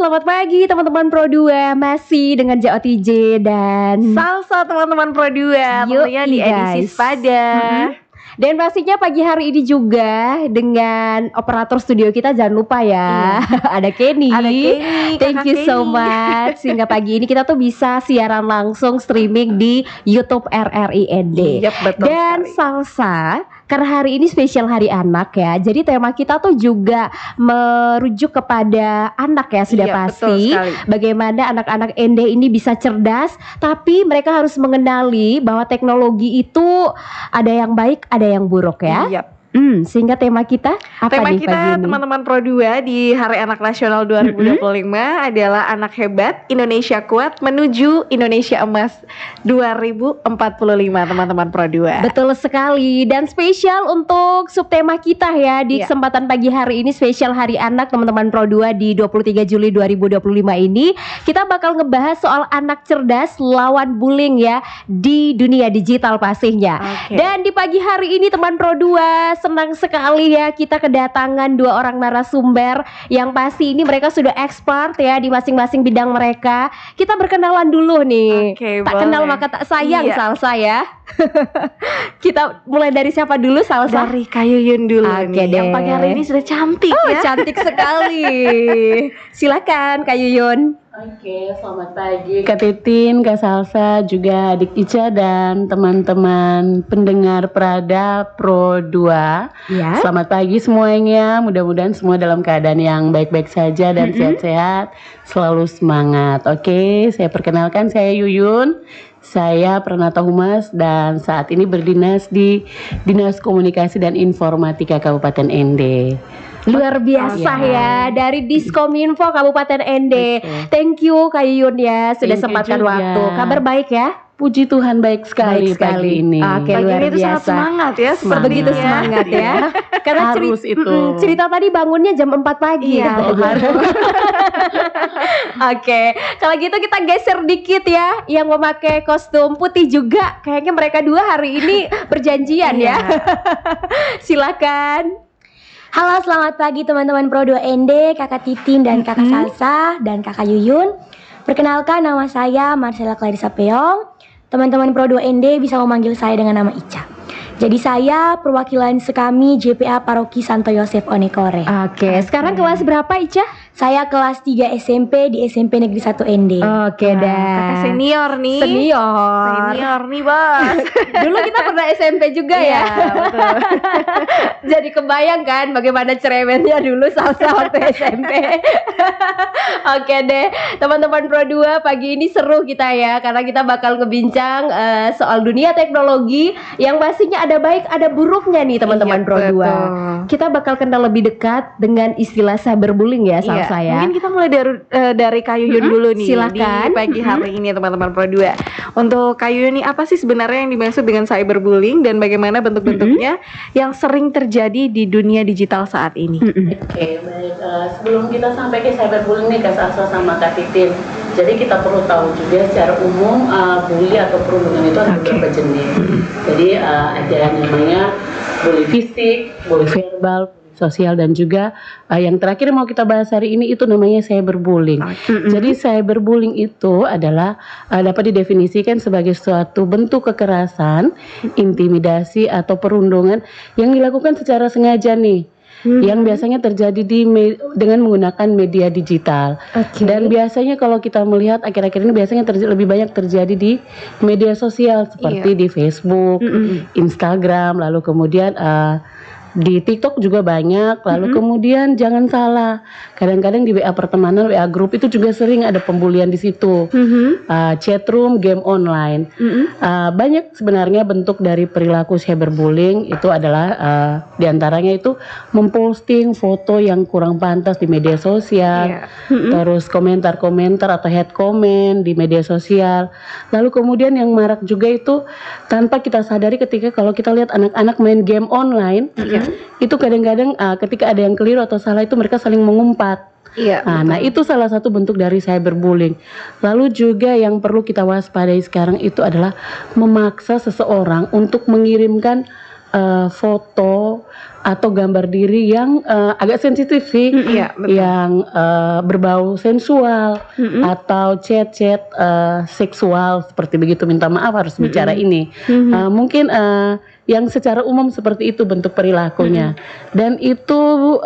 selamat pagi teman-teman Pro 2. Masih dengan JOTJ dan Salsa teman-teman Pro 2. Tentunya di edisi Sepada. Dan pastinya pagi hari ini juga dengan operator studio kita, jangan lupa ya, ada Kenny. Thank you so much. Sehingga pagi ini kita tuh bisa siaran langsung streaming di YouTube RRIND. Yep, betul dan sekali. Salsa, karena hari ini spesial Hari Anak ya, jadi tema kita tuh juga merujuk kepada anak ya, sudah pasti. Bagaimana anak-anak ND ini bisa cerdas, tapi mereka harus mengenali bahwa teknologi itu ada yang baik, ada yang buruk ya. Yep. Sehingga tema kita apa tema nih kita pagi ini? Teman-teman Pro 2 di Hari Anak Nasional 2025 adalah anak hebat, Indonesia kuat menuju Indonesia emas 2045 teman-teman Pro 2. Betul sekali, dan spesial untuk subtema kita ya di kesempatan pagi hari ini, spesial Hari Anak teman-teman Pro 2 di 23 Juli 2025 ini. Kita bakal ngebahas soal anak cerdas lawan bullying ya di dunia digital pastinya. Dan di pagi hari ini teman Pro 2, senang sekali ya kita kedatangan dua orang narasumber yang pasti ini mereka sudah expert ya di masing-masing bidang mereka. Kita berkenalan dulu nih. Tak kenal maka tak sayang, Salsa ya. Kita mulai dari siapa dulu, Salsa? Dari Kak Yuyun dulu nih. Yang pagi hari ini sudah cantik ya. Cantik sekali. Silakan Kak Yuyun. Oke, selamat pagi Kak Titin, Kak Salsa, juga adik Ica dan teman-teman pendengar Prada Pro 2. Ya. Selamat pagi semuanya, mudah-mudahan semua dalam keadaan yang baik-baik saja dan sehat-sehat, selalu semangat. Oke, saya perkenalkan, saya Yuyun. Saya Pranata Humas dan saat ini berdinas di Dinas Komunikasi dan Informatika Kabupaten ND. Luar biasa ya, dari Diskominfo Kabupaten ND. Thank you Kak Yuyun ya sudah sempatkan waktu. Kabar baik ya? Puji Tuhan baik sekali pagi ini. Oke, luar itu sangat biasa. semangat ya, Begitu semangat ya. Karena harus cerita tadi bangunnya jam 4 pagi. Iya, Oke, kalau gitu kita geser dikit ya. Yang memakai kostum putih juga, kayaknya mereka dua hari ini berjanjian ya. Silakan. Halo, selamat pagi teman-teman Pro 2 ND, Kakak Titin dan Kakak Salsa dan Kakak Yuyun. Perkenalkan, nama saya Marcella Clarissa Peong. Teman-teman Pro 2 ND bisa memanggil saya dengan nama Ica. Jadi saya perwakilan Sekami JPA Paroki Santo Yosef Onekore. Oke, sekarang kelas berapa Ica? Saya kelas 3 SMP di SMP Negeri 1 ND. Oke dah. Kakak senior nih. Senior nih bos. Dulu kita pernah SMP juga ya. Betul. Jadi kebayang kan bagaimana ceremetnya dulu Salsa waktu SMP. Oke deh, teman-teman Pro 2, pagi ini seru kita ya, karena kita bakal ngebincang soal dunia teknologi yang pastinya ada baik ada buruknya nih teman-teman Pro 2. Kita bakal kenal lebih dekat dengan istilah cyberbullying ya Salsa ya. Mungkin kita mulai dari Kak Yuyun dulu nih. Silakan. Di pagi hari ini teman-teman Pro 2. Untuk Kak Yuyun nih, apa sih sebenarnya yang dimaksud dengan cyberbullying dan bagaimana bentuk-bentuknya yang sering terjadi di dunia digital saat ini? Oke, baik. Sebelum kita sampai ke cyberbullying nih Kak Salsa sama Kak Titin, jadi kita perlu tahu juga secara umum bully atau perundungan itu ada beberapa jenis. Jadi ada yang namanya bully fisik, bully verbal, sosial, dan juga yang terakhir mau kita bahas hari ini itu namanya cyberbullying. Jadi cyberbullying itu adalah dapat didefinisikan sebagai suatu bentuk kekerasan, intimidasi atau perundungan yang dilakukan secara sengaja nih. Yang biasanya terjadi dengan menggunakan media digital. Dan biasanya kalau kita melihat akhir-akhir ini biasanya lebih banyak terjadi di media sosial seperti di Facebook, Instagram, lalu kemudian di TikTok juga banyak. Lalu kemudian jangan salah, kadang-kadang di WA pertemanan, WA grup itu juga sering ada pembulian di situ. Chatroom, game online. Banyak sebenarnya bentuk dari perilaku cyberbullying itu adalah diantaranya itu memposting foto yang kurang pantas di media sosial, terus komentar-komentar atau head comment di media sosial. Lalu kemudian yang marak juga itu tanpa kita sadari ketika kalau kita lihat anak-anak main game online. Itu kadang-kadang ketika ada yang keliru atau salah itu mereka saling mengumpat. Nah itu salah satu bentuk dari cyberbullying. Lalu juga yang perlu kita waspadai sekarang itu adalah memaksa seseorang untuk mengirimkan foto atau gambar diri yang agak sensitif sih, Iya, betul. yang berbau sensual atau chat-chat seksual seperti begitu. Minta maaf harus bicara ini. Mungkin yang secara umum seperti itu bentuk perilakunya, dan itu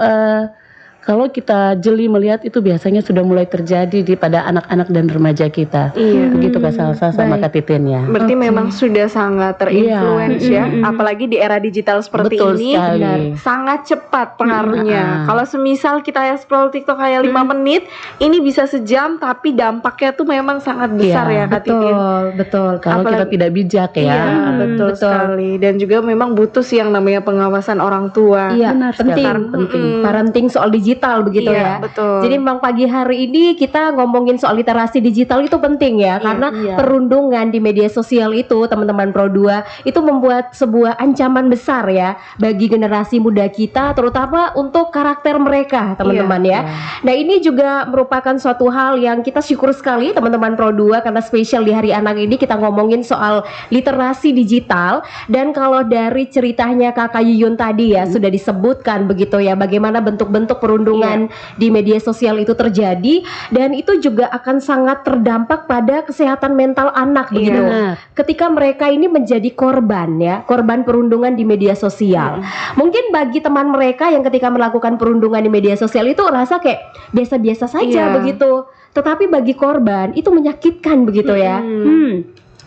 kalau kita jeli melihat itu biasanya sudah mulai terjadi pada anak-anak dan remaja kita. Begitu Kak Salsa sama Kak Titin ya. Berarti memang sudah sangat terinfluence ya, apalagi di era digital seperti Betul ini, sekali. sangat cepat pengaruhnya. Kalau semisal kita scroll TikTok kayak 5 menit, ini bisa sejam, tapi dampaknya tuh memang sangat besar ya Kak Titin. Betul. Kalau kita Apalagi- tidak bijak ya. Iya, betul sekali. Dan juga memang butuh sih yang namanya pengawasan orang tua. Iya, Benar penting, sekali, penting. parenting soal digital begitu Iya, ya. betul. Jadi memang pagi hari ini kita ngomongin soal literasi digital itu penting ya, karena perundungan di media sosial itu teman-teman Pro 2 itu membuat sebuah ancaman besar ya bagi generasi muda kita, terutama untuk karakter mereka, teman-teman ya. Nah, ini juga merupakan suatu hal yang kita syukur sekali teman-teman Pro 2 karena spesial di Hari Anak ini kita ngomongin soal literasi digital. Dan kalau dari ceritanya Kakak Yuyun tadi ya sudah disebutkan begitu ya, bagaimana bentuk-bentuk perundungan di media sosial itu terjadi, dan itu juga akan sangat terdampak pada kesehatan mental anak begitu. benar. Ketika mereka ini menjadi korban ya, korban perundungan di media sosial. Mungkin bagi teman mereka yang ketika melakukan perundungan di media sosial itu rasa kayak biasa-biasa saja Iya. begitu. Tetapi bagi korban itu menyakitkan begitu ya.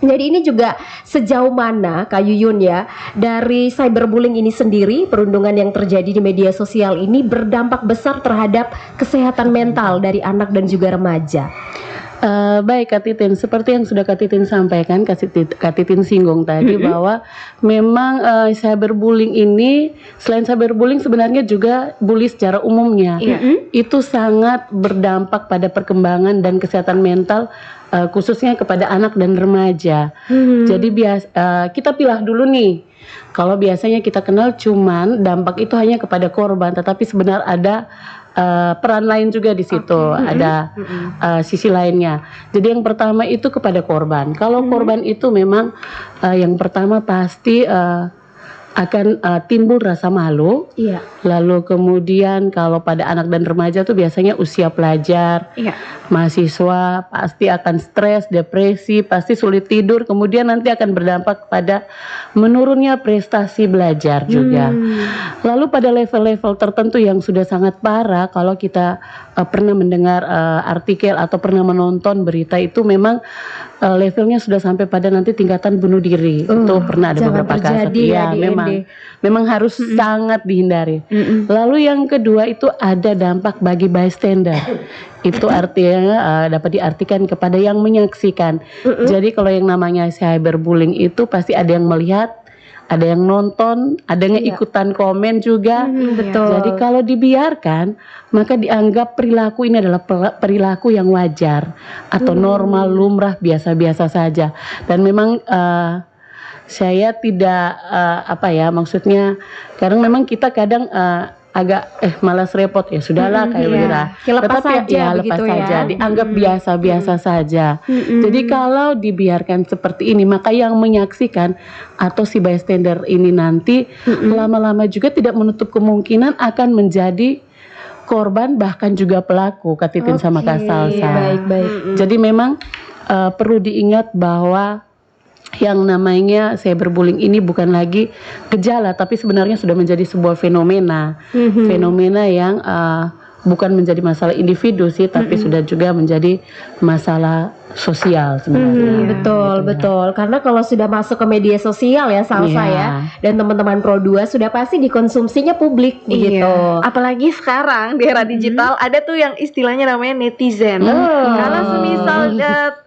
Jadi ini juga sejauh mana Kak Yuyun ya, dari cyberbullying ini sendiri, perundungan yang terjadi di media sosial ini berdampak besar terhadap kesehatan mental dari anak dan juga remaja. Baik Kak Titin, seperti yang sudah Kak Titin sampaikan, Kak Titin singgung tadi bahwa memang cyberbullying ini, selain cyberbullying sebenarnya juga bully secara umumnya, itu sangat berdampak pada perkembangan dan kesehatan mental, khususnya kepada anak dan remaja. Jadi kita pilah dulu nih. Kalau biasanya kita kenal cuman dampak itu hanya kepada korban, tetapi sebenarnya ada peran lain juga di situ, ada sisi lainnya. Jadi yang pertama itu kepada korban. Kalau korban itu memang yang pertama pasti akan timbul rasa malu. Iya. Lalu kemudian kalau pada anak dan remaja tuh biasanya usia pelajar, mahasiswa pasti akan stres, depresi, pasti sulit tidur, kemudian nanti akan berdampak pada menurunnya prestasi belajar juga. Lalu pada level-level tertentu yang sudah sangat parah, kalau kita pernah mendengar artikel atau pernah menonton berita itu memang levelnya sudah sampai pada nanti tingkatan bunuh diri. Itu pernah ada jangan beberapa kasus. terjadi ya di Memang harus sangat dihindari. Lalu yang kedua itu ada dampak bagi bystander. Itu artinya dapat diartikan kepada yang menyaksikan. Jadi kalau yang namanya cyberbullying itu pasti ada yang melihat, ada yang nonton, ada yang ikutan komen juga. Betul. Jadi kalau dibiarkan, maka dianggap perilaku ini adalah perilaku yang wajar atau normal, lumrah, biasa-biasa saja. Dan memang saya tidak maksudnya kadang memang kita kadang agak malas repot ya sudahlah kayak begitu. Lepas saja lepas begitu saja, ya. dianggap biasa-biasa saja. Jadi kalau dibiarkan seperti ini, maka yang menyaksikan atau si bystander ini nanti lama-lama juga tidak menutup kemungkinan akan menjadi korban, bahkan juga pelaku, Kak Titin sama Kak Salsa. Baik. Jadi memang perlu diingat bahwa yang namanya cyberbullying ini bukan lagi gejala, tapi sebenarnya sudah menjadi sebuah fenomena. Fenomena yang bukan menjadi masalah individu sih, tapi sudah juga menjadi masalah sosial sebenarnya. Betul. Karena kalau sudah masuk ke media sosial ya Salsa ya, dan teman-teman Pro 2 sudah pasti dikonsumsinya publik begitu. Apalagi sekarang di era digital ada tuh yang istilahnya namanya netizen. Karena semisal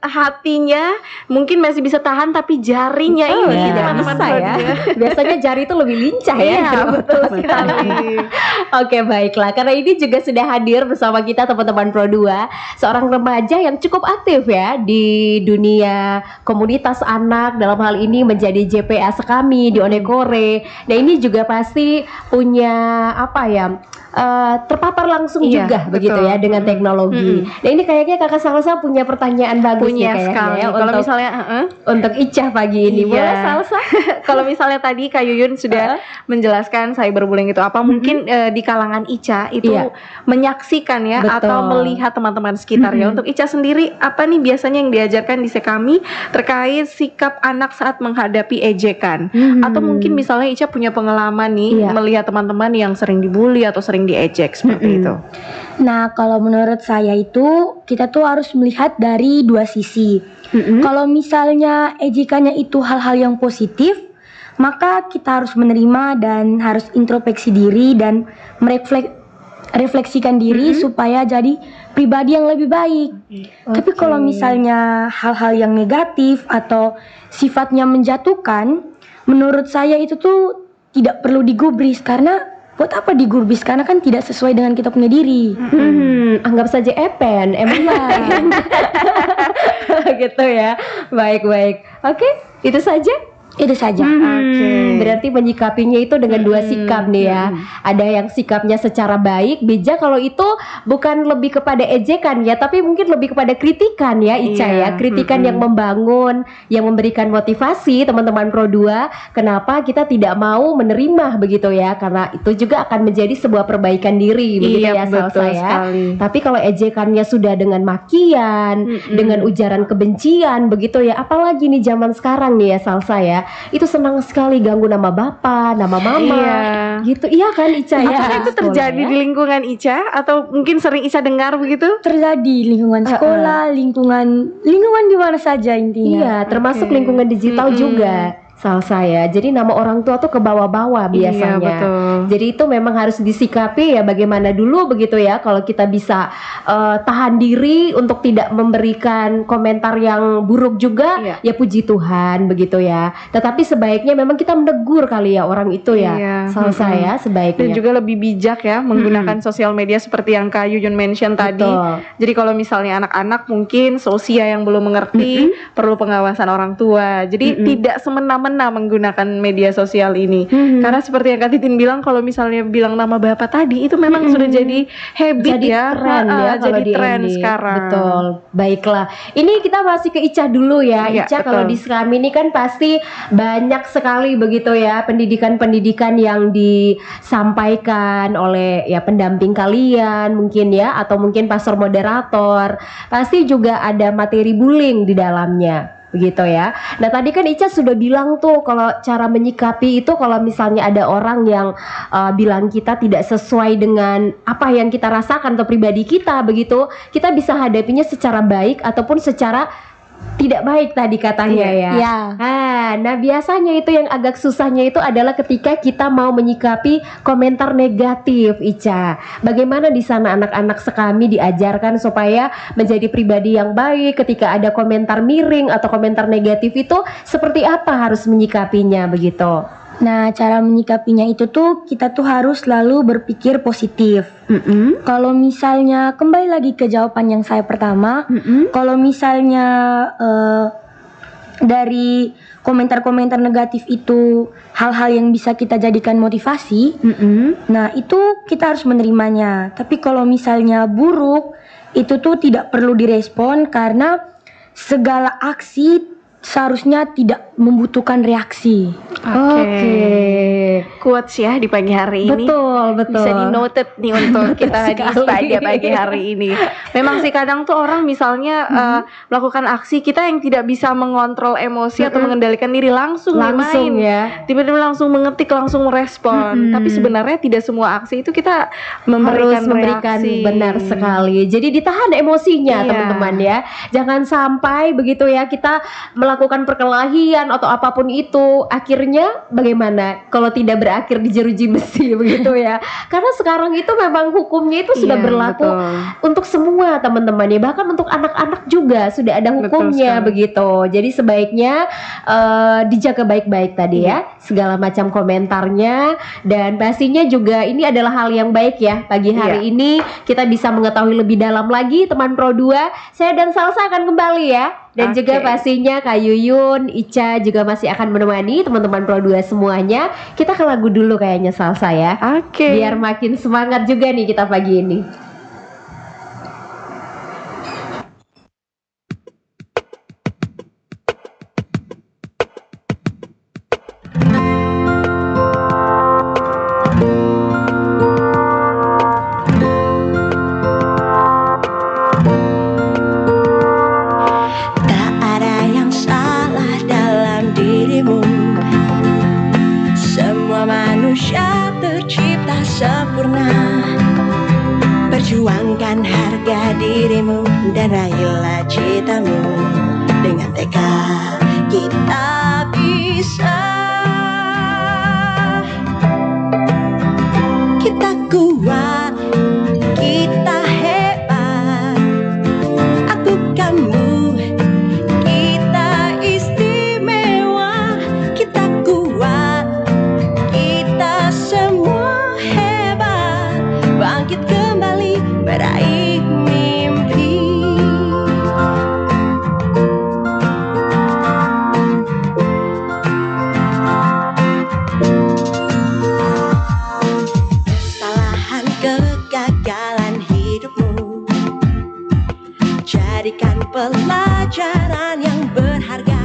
hatinya mungkin masih bisa tahan, tapi jarinya ini teman-teman bisa Pro ya. 2. Biasanya jari itu lebih lincah ya. Iya, betul sekali. Oke, baiklah. Karena ini juga sudah hadir bersama kita teman-teman Pro 2, seorang remaja yang cukup aktif ya di dunia komunitas anak, dalam hal ini menjadi JPA Sekami di Onekore. Nah, ini juga pasti punya terpapar langsung Iya, juga begitu betul. ya dengan teknologi. Nah ini kayaknya Kakak Salsa punya pertanyaan bagus Punya nih kayaknya sekali. ya, Kalau untuk, misalnya untuk Ica pagi ini. Iya. Boleh Salsa? kalau misalnya tadi Kak Yuyun sudah menjelaskan cyberbullying itu apa, mungkin di kalangan Ica itu Iya. menyaksikan ya Betul. atau melihat teman-teman sekitar ya. Untuk Ica sendiri apa nih biasanya yang diajarkan di Sekami terkait sikap anak saat menghadapi ejekan? Atau mungkin misalnya Ica punya pengalaman nih Iya. melihat teman-teman yang sering dibully atau sering diejek seperti itu. Nah, kalau menurut saya itu kita tuh harus melihat dari dua sisi. Kalau misalnya ejekannya itu hal-hal yang positif, maka kita harus menerima dan harus introspeksi diri dan refleksikan diri supaya jadi pribadi yang lebih baik. Tapi kalau misalnya hal-hal yang negatif atau sifatnya menjatuhkan, menurut saya itu tuh tidak perlu digubris. Karena buat apa digubris? Karena kan tidak sesuai dengan kita punya diri. Anggap saja Epen, emang lain. Gitu ya. Baik-baik. Oke, itu saja. Itu saja. Berarti menyikapinya itu dengan dua sikap nih ya. Ada yang sikapnya secara baik, Bija kalau itu bukan lebih kepada ejekan ya, tapi mungkin lebih kepada kritikan ya Ica Iya. ya. Kritikan yang membangun, yang memberikan motivasi teman-teman Pro 2. Kenapa kita tidak mau menerima begitu ya? Karena itu juga akan menjadi sebuah perbaikan diri begitu Iya, ya Salsa betul ya. sekali. Tapi kalau ejekannya sudah dengan makian, dengan ujaran kebencian begitu ya, apalagi nih zaman sekarang nih ya Salsa ya, itu senang sekali ganggu nama bapak, nama mama, Iya. gitu. Iya kan Ica ya? Apakah itu terjadi di lingkungan Ica atau mungkin sering Ica dengar begitu? Terjadi lingkungan sekolah, lingkungan di mana saja intinya. Iya, termasuk lingkungan digital juga. Salsa ya. Jadi nama orang tua tuh ke bawah-bawah biasanya. Iya, betul. Jadi itu memang harus disikapi ya bagaimana dulu begitu ya. Kalau kita bisa tahan diri untuk tidak memberikan komentar yang buruk juga, Iya. ya puji Tuhan begitu ya. Tetapi sebaiknya memang kita menegur kali ya orang itu ya. Iya. Salsa ya sebaiknya. Dan juga lebih bijak ya menggunakan sosial media seperti yang Kak Yuyun mention tadi. Betul. Jadi kalau misalnya anak-anak mungkin seusia yang belum mengerti perlu pengawasan orang tua. Jadi tidak semena-mena menggunakan media sosial ini. Karena seperti yang Kak Titin bilang, kalau misalnya bilang nama bapak tadi itu memang sudah jadi habit Jadi ya. tren ya kalau jadi di tren ini. sekarang. Betul. Baiklah. Ini kita masih ke Ica dulu ya. Iya, Ica kalau betul. di Sekami ini kan pasti banyak sekali begitu ya pendidikan-pendidikan yang disampaikan oleh ya pendamping kalian mungkin ya, atau mungkin pastor moderator. Pasti juga ada materi bullying di dalamnya. Begitu ya. Nah tadi kan Ica sudah bilang tuh kalau cara menyikapi itu kalau misalnya ada orang yang bilang kita tidak sesuai dengan apa yang kita rasakan atau pribadi kita begitu, kita bisa hadapinya secara baik ataupun secara tidak baik tadi katanya ya. Iya. Nah biasanya itu yang agak susahnya itu adalah ketika kita mau menyikapi komentar negatif Ica. Bagaimana di sana anak-anak Sekami diajarkan supaya menjadi pribadi yang baik ketika ada komentar miring atau komentar negatif itu seperti apa harus menyikapinya begitu? Nah, cara menyikapinya itu tuh kita tuh harus selalu berpikir positif. Kalau misalnya kembali lagi ke jawaban yang saya pertama, kalau misalnya dari komentar-komentar negatif itu hal-hal yang bisa kita jadikan motivasi, nah itu kita harus menerimanya. Tapi kalau misalnya buruk, itu tuh tidak perlu direspon karena segala aksi seharusnya tidak membutuhkan reaksi. Oke. Quotes ya di pagi hari ini. Betul. Bisa di noted nih untuk kita di pada pagi hari ini. Memang sih kadang tuh orang misalnya melakukan aksi, kita yang tidak bisa mengontrol emosi atau mengendalikan diri langsung main. ya. Tiba-tiba langsung mengetik, langsung merespon. Tapi sebenarnya tidak semua aksi itu kita Harus memberikan memberikan reaksi. benar sekali. Jadi ditahan emosinya Iya. teman-teman ya. Jangan sampai begitu ya kita melakukan perkelahian atau apapun itu akhirnya bagaimana kalau tidak berakhir di jeruji besi begitu ya. Karena sekarang itu memang hukumnya itu sudah Iya, berlaku betul. untuk semua teman-teman ya. Bahkan untuk anak-anak juga sudah ada hukumnya sekali. begitu. Jadi sebaiknya dijaga baik-baik tadi ya segala macam komentarnya, dan pastinya juga ini adalah hal yang baik ya. Pagi hari ini kita bisa mengetahui lebih dalam lagi teman Pro 2. Saya dan Salsa akan kembali ya. Dan juga Oke. pastinya Kak Yuyun, Ica juga masih akan menemani teman-teman Pro 2 semuanya. Kita ke lagu dulu kayaknya Salsa ya. Oke. Biar makin semangat juga nih kita pagi ini. Tak ada yang salah dalam dirimu. Semua manusia tercipta sempurna. Perjuangkan harga dirimu dan raihlah citamu. Dengan tekad kita bisa. Kita kuat, kita hebat. Aku kamu, kita istimewa. Kita kuat, kita semua hebat. Bangkit kembali, meraih mimpi. Kesalahan kegagalan hidupmu jadikan pelajaran yang berharga.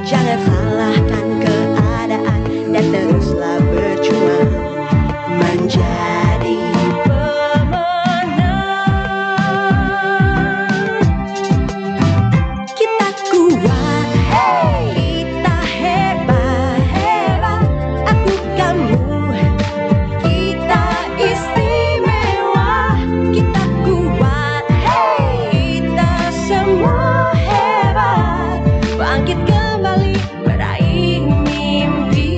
Jangan salahkan keadaan dan teruslah berjuang menjadi pemenang. Kita kuat, kita hebat. Aku kamu, kita istimewa. Kita kuat, kita semua hebat. Bangkit kembali, meraih mimpi.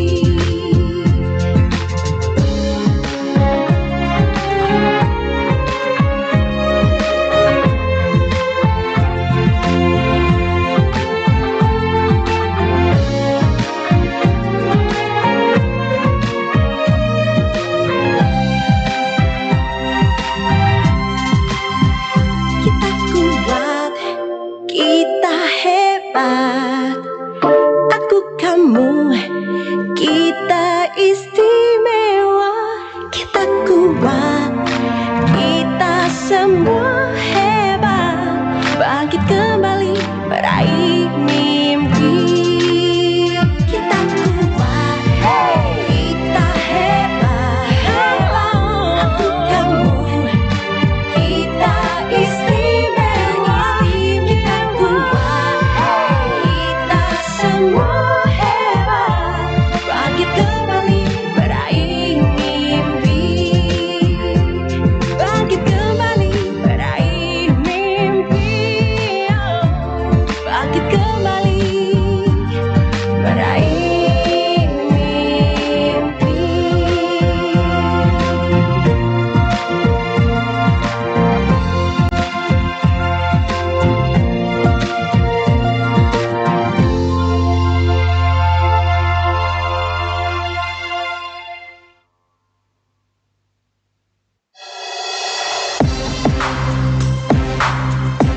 Kita kuat, kita hebat. Aku kamu, kita istimewa. Kita kuat, kita semua hebat. Bangkit kembali, meraih mimpi. Kita kuat, kita hebat. Aku kamu, kita istimewa. Kita kuat, kita semua hebat. Bangkit kembali, meraih mimpi. Bangkit kembali, meraih mimpi. Oh, bangkit kembali, meraih mimpi.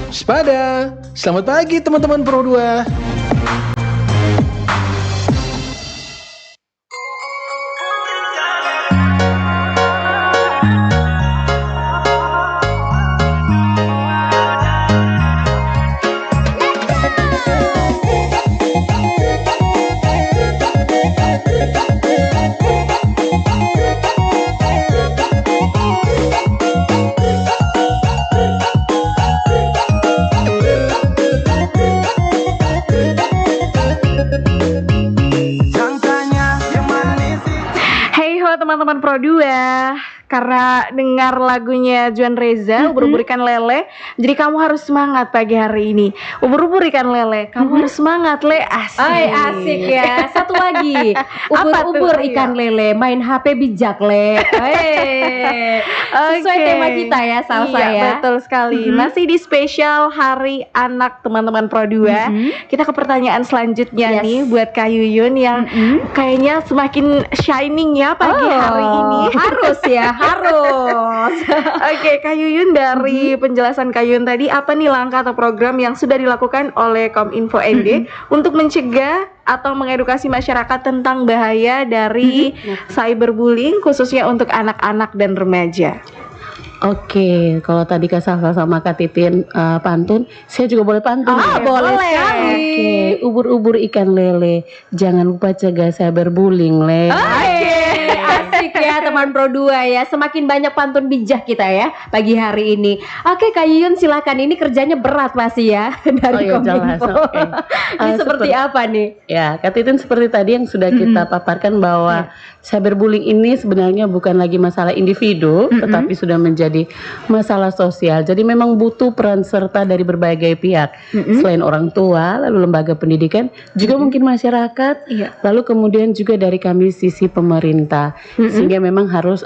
Waspada. Selamat pagi teman-teman Pro 2. Hey ho teman-teman Pro 2. Karena dengar lagunya Juan Reza, ubur-ubur ikan lele, jadi kamu harus semangat pagi hari ini. Ubur-ubur ikan lele, kamu harus semangat, Le. Asik. Ay, asik ya. Satu lagi. Apa tuh? Ubur-ubur Ayo. ikan lele, main HP bijak, Le. Sesuai Oke. tema kita ya, Salsa Iya, ya. betul sekali. Masih di spesial Hari Anak teman-teman Pro 2. Kita ke pertanyaan selanjutnya Yes. nih buat Kak Yuyun yang kayaknya semakin shining ya pagi hari ini. Harus ya, harus. Oke, Kak Yuyun, dari penjelasan Kak Yuyun tadi, apa nih langkah atau program yang sudah dilakukan oleh Kominfo ND untuk mencegah atau mengedukasi masyarakat tentang bahaya dari cyberbullying khususnya untuk anak-anak dan remaja? Oke, kalau tadi Kak Salsa sama Kak Titin pantun, saya juga boleh pantun. Boleh sekali. Oke, ubur-ubur ikan lele, jangan lupa cegah cyberbullying, Le. Asik ya teman Pro 2 ya. Semakin banyak pantun bijak kita ya pagi hari ini. Oke, Kak Yuyun silakan. Ini kerjanya berat pasti ya dari jelas. Kominfo. Oke. Ini seperti apa nih? Ya, Kak Titin seperti tadi yang sudah kita paparkan bahwa cyberbullying ini sebenarnya bukan lagi masalah individu, tetapi sudah menjadi masalah sosial. Jadi memang butuh peran serta dari berbagai pihak, selain orang tua, lalu lembaga pendidikan, juga mungkin masyarakat, lalu kemudian juga dari kami sisi pemerintah, sehingga memang harus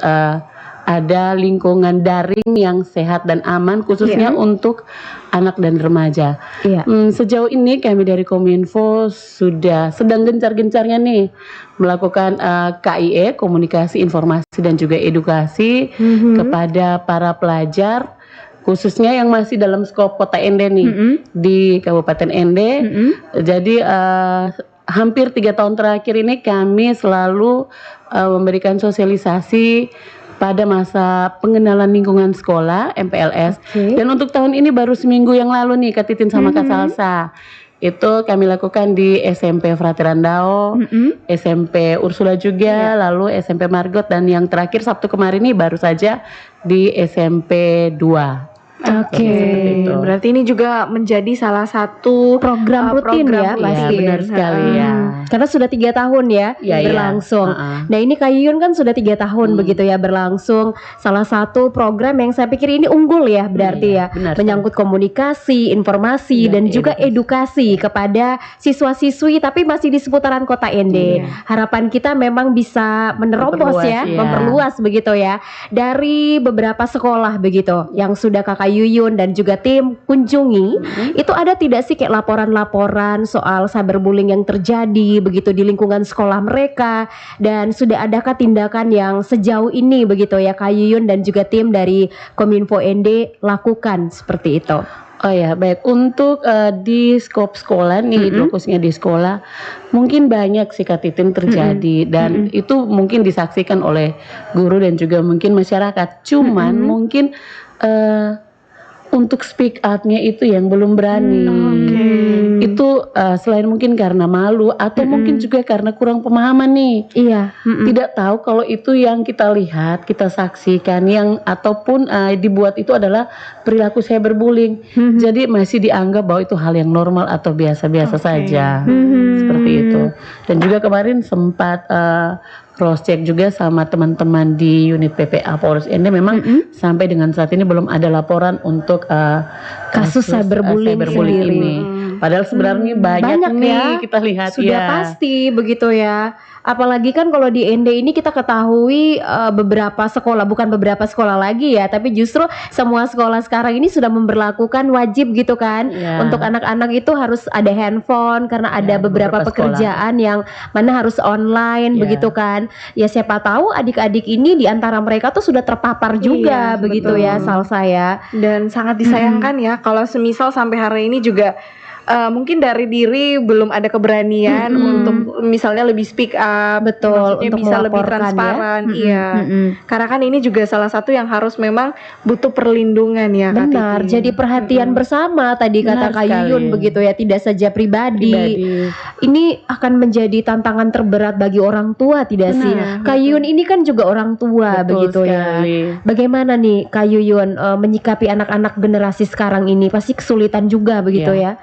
ada lingkungan daring yang sehat dan aman khususnya untuk anak dan remaja. Sejauh ini kami dari Kominfo sudah sedang gencar-gencarnya nih melakukan KIE, komunikasi, informasi dan juga edukasi kepada para pelajar khususnya yang masih dalam skop Kota Ende nih di Kabupaten Ende. Jadi hampir 3 tahun terakhir ini kami selalu memberikan sosialisasi pada masa pengenalan lingkungan sekolah MPLS. Dan untuk tahun ini baru seminggu yang lalu nih Kak Titin sama Kak Salsa, itu kami lakukan di SMP Fraterandao, SMP Ursula juga, lalu SMP Margot, dan yang terakhir Sabtu kemarin nih baru saja di SMP 2. Berarti ini juga menjadi salah satu program rutin ya pasti. Benar sekali ya. Karena sudah 3 tahun ya berlangsung. Nah ini Kak Yuyun kan sudah 3 tahun begitu ya berlangsung. Salah satu program yang saya pikir ini unggul ya berarti menyangkut komunikasi, informasi dan juga edukasi kepada siswa-siswi tapi masih di seputaran Kota Ende. Harapan kita memang bisa menerobos memperluas begitu ya. Dari beberapa sekolah begitu yang sudah Kakak Yuyun dan juga tim kunjungi, itu ada tidak sih kayak laporan-laporan soal cyberbullying yang terjadi begitu di lingkungan sekolah mereka, dan sudah adakah tindakan yang sejauh ini begitu ya Kak Yuyun dan juga tim dari Kominfo ND lakukan seperti itu? Oh ya, baik. Untuk di skop sekolah nih, fokusnya di sekolah, mungkin banyak sih Kak Titin terjadi dan itu mungkin disaksikan oleh guru dan juga mungkin masyarakat. Cuman mungkin untuk speak up-nya itu yang belum berani. Itu selain mungkin karena malu atau mungkin juga karena kurang pemahaman nih. Tidak tahu kalau itu yang kita lihat, kita saksikan yang ataupun dibuat itu adalah perilaku cyberbullying. Jadi masih dianggap bahwa itu hal yang normal atau biasa-biasa saja. Seperti itu. Dan juga kemarin sempat cross check juga sama teman-teman di unit PPA Polres Ende, memang sampai dengan saat ini belum ada laporan untuk kasus cyberbullying ini. Padahal sebenarnya banyak nih ya, kita lihat sudah pasti begitu ya. Apalagi kan kalau di Ende ini kita ketahui beberapa sekolah, bukan beberapa sekolah lagi ya, tapi justru semua sekolah sekarang ini sudah memberlakukan wajib gitu kan, untuk anak-anak itu harus ada handphone karena ada beberapa pekerjaan yang mana harus online begitu kan. Ya siapa tahu adik-adik ini di antara mereka tuh sudah terpapar juga begitu ya Salsa ya. Dan sangat disayangkan ya kalau semisal sampai hari ini juga mungkin dari diri belum ada keberanian untuk misalnya lebih speak up, untuk bisa lebih transparan, karena kan ini juga salah satu yang harus memang butuh perlindungan ya. Benar, jadi perhatian bersama tadi kata Kak Yuyun begitu ya, tidak saja pribadi. Ini akan menjadi tantangan terberat bagi orang tua tidak sih? Kak Yuyun ini kan juga orang tua begitu ya. Bagaimana nih Kak Yuyun menyikapi anak-anak generasi sekarang ini? Pasti kesulitan juga begitu ya.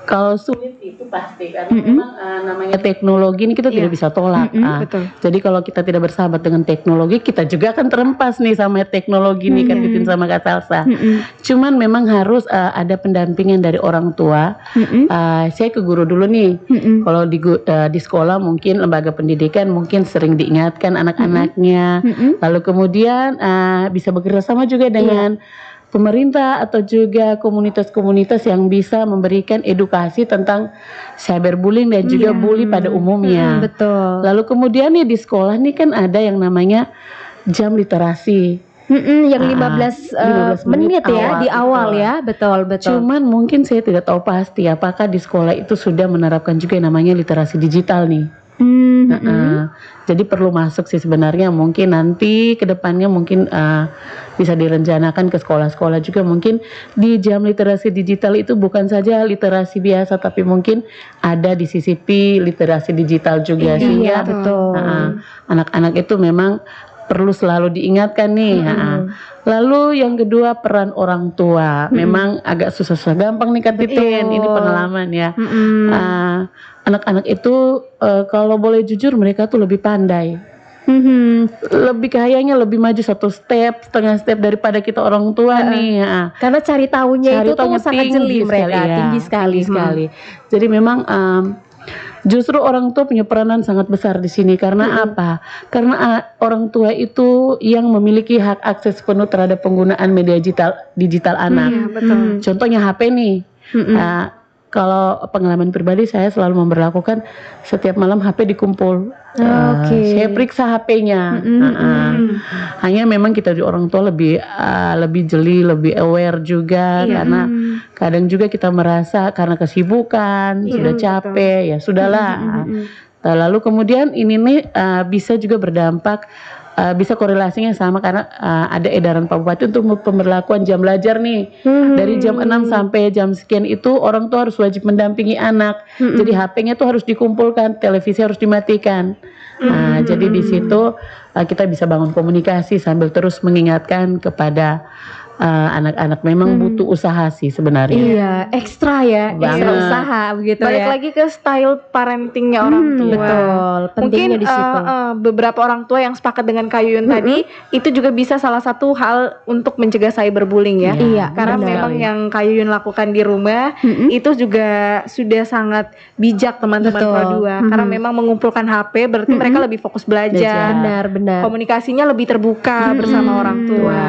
Kalau sulit itu pasti karena memang namanya teknologi ini kita tidak bisa tolak. Jadi kalau kita tidak bersahabat dengan teknologi, kita juga akan terempas nih sama teknologi nih kan Titin sama Kak Salsa. Cuman memang harus ada pendampingan dari orang tua. Saya ke guru dulu nih. Kalau di sekolah mungkin lembaga pendidikan mungkin sering diingatkan anak-anaknya. Lalu kemudian bisa bekerja sama juga dengan pemerintah atau juga komunitas-komunitas yang bisa memberikan edukasi tentang cyberbullying dan juga bully pada umumnya. Betul. Lalu kemudian nih di sekolah nih kan ada yang namanya jam literasi. Yang 15 menit ya di awal ya, betul. Cuman mungkin saya tidak tahu pasti apakah di sekolah itu sudah menerapkan juga yang namanya literasi digital nih. Jadi perlu masuk sih sebenarnya, mungkin nanti ke depannya mungkin bisa direncanakan ke sekolah-sekolah juga, mungkin di jam literasi digital itu bukan saja literasi biasa tapi mungkin ada disisipi literasi digital juga sehingga betul. Anak-anak itu memang perlu selalu diingatkan nih. Lalu yang kedua, peran orang tua. Memang agak susah-susah gampang nih Kak Titin, ini pengalaman ya. Anak-anak itu kalau boleh jujur mereka tuh lebih pandai. Lebih kayaknya lebih maju setengah step daripada kita orang tua nih. Karena cari tahunya itu tuh sangat jeli mereka, tinggi sekali. Jadi memang justru orang tua punya peranan sangat besar di sini. Karena apa? Karena orang tua itu yang memiliki hak akses penuh terhadap penggunaan media digital anak. Contohnya HP nih. Kalau pengalaman pribadi saya selalu memberlakukan setiap malam HP dikumpul. Saya periksa HP-nya. Hanya memang kita di orang tua lebih jeli, lebih aware juga karena kadang juga kita merasa karena kesibukan, sudah capek, ya sudahlah. Lalu kemudian ini nih bisa juga berdampak, bisa korelasinya sama karena ada edaran Pak Bupati untuk pemberlakuan jam belajar nih. Dari jam 6 sampai jam sekian itu orang tua harus wajib mendampingi anak. Jadi HP-nya tuh harus dikumpulkan, televisi harus dimatikan. Jadi di situ kita bisa bangun komunikasi sambil terus mengingatkan kepada anak-anak. Memang butuh usaha sih sebenarnya. Iya, ekstra ya, ekstra usaha begitu. Balik lagi ke style parentingnya orang tua. Betul, pentingnya Mungkin di situ. Beberapa orang tua yang sepakat dengan Kak Yuyun tadi, itu juga bisa salah satu hal untuk mencegah cyberbullying ya. Iya, Karena benar. memang yang Kak Yuyun lakukan di rumah itu juga sudah sangat bijak teman-teman Betul. Pro2. Karena memang mengumpulkan HP berarti mereka lebih fokus belajar. Benar. Komunikasinya lebih terbuka bersama orang tua.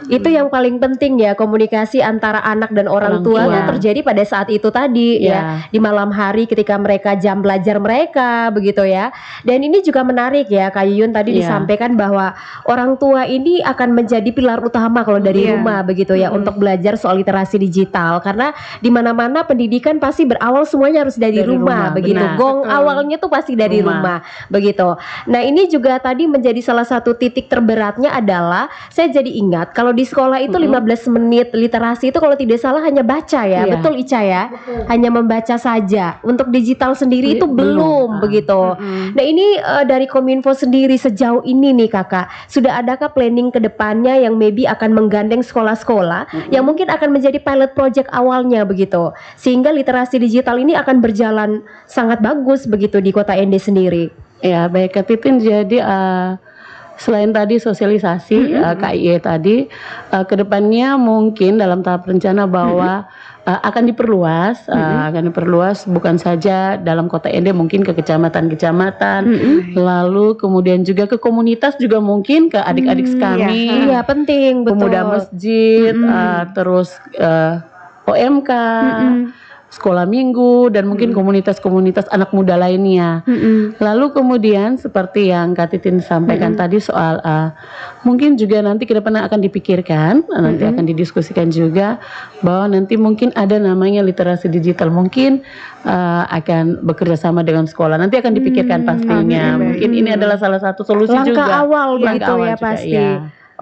Itu yang paling penting ya, komunikasi antara anak dan orang tua itu terjadi pada saat itu tadi ya, di malam hari ketika mereka jam belajar mereka begitu ya. Dan ini juga menarik ya, Kak Yuyun tadi disampaikan bahwa orang tua ini akan menjadi pilar utama kalau dari rumah begitu ya, untuk belajar soal literasi digital, karena di mana-mana pendidikan pasti berawal semuanya harus dari rumah begitu. Benar. Gong awalnya tuh pasti dari rumah begitu. Nah, ini juga tadi menjadi salah satu titik terberatnya adalah saya jadi ingat kalau di sekolah itu 15 menit literasi itu kalau tidak salah hanya baca ya. Betul Ica ya? Hanya membaca saja. Untuk digital sendiri itu belum begitu. Nah, ini dari Kominfo sendiri sejauh ini nih Kakak, sudah adakah planning ke depannya yang maybe akan menggandeng sekolah-sekolah yang mungkin akan menjadi pilot project awalnya begitu, sehingga literasi digital ini akan berjalan sangat bagus begitu di Kota Ende sendiri? Ya, baik Kak Titin. Jadi selain tadi sosialisasi KIE tadi, kedepannya mungkin dalam tahap rencana bahwa akan diperluas, bukan saja dalam Kota Ende, mungkin ke kecamatan-kecamatan, lalu kemudian juga ke komunitas juga mungkin ke adik-adik kami, Iya, penting, betul. pemuda masjid, terus OMK, sekolah minggu, dan mungkin komunitas-komunitas anak muda lainnya. Lalu kemudian seperti yang Kak Titin sampaikan tadi soal mungkin juga nanti ke depan akan dipikirkan, nanti akan didiskusikan juga bahwa nanti mungkin ada namanya literasi digital, mungkin akan bekerja sama dengan sekolah. Nanti akan dipikirkan pastinya. Mungkin ini adalah salah satu solusi Langkah juga. awal Langkah begitu awal ya juga, pasti. ya.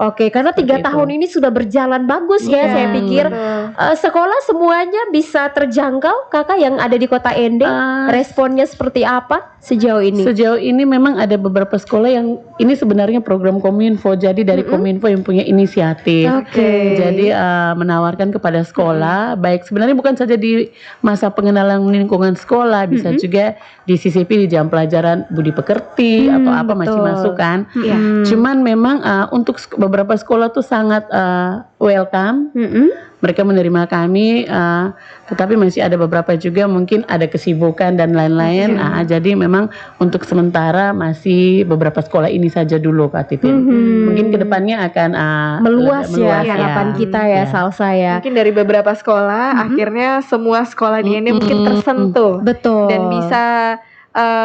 Oke, karena 3 tahun ini sudah berjalan bagus ya. Saya pikir sekolah semuanya bisa terjangkau. Kakak yang ada di Kota Ende, responnya seperti apa sejauh ini? Sejauh ini memang ada beberapa sekolah yang ini sebenarnya program Kominfo. Jadi dari Kominfo yang punya inisiatif. Jadi menawarkan kepada sekolah, baik sebenarnya bukan saja di masa pengenalan lingkungan sekolah, bisa juga disisipi di jam pelajaran budi pekerti atau apa masih masuk kan. Cuman memang untuk beberapa sekolah tuh sangat welcome. Mereka menerima kami, tetapi masih ada beberapa juga mungkin ada kesibukan dan lain-lain. Jadi memang untuk sementara masih beberapa sekolah ini saja dulu Kak Titin. Mungkin kedepannya akan meluas ya harapan kita ya, Salsa ya. Mungkin dari beberapa sekolah akhirnya semua sekolah di ND mungkin tersentuh. Betul. Dan bisa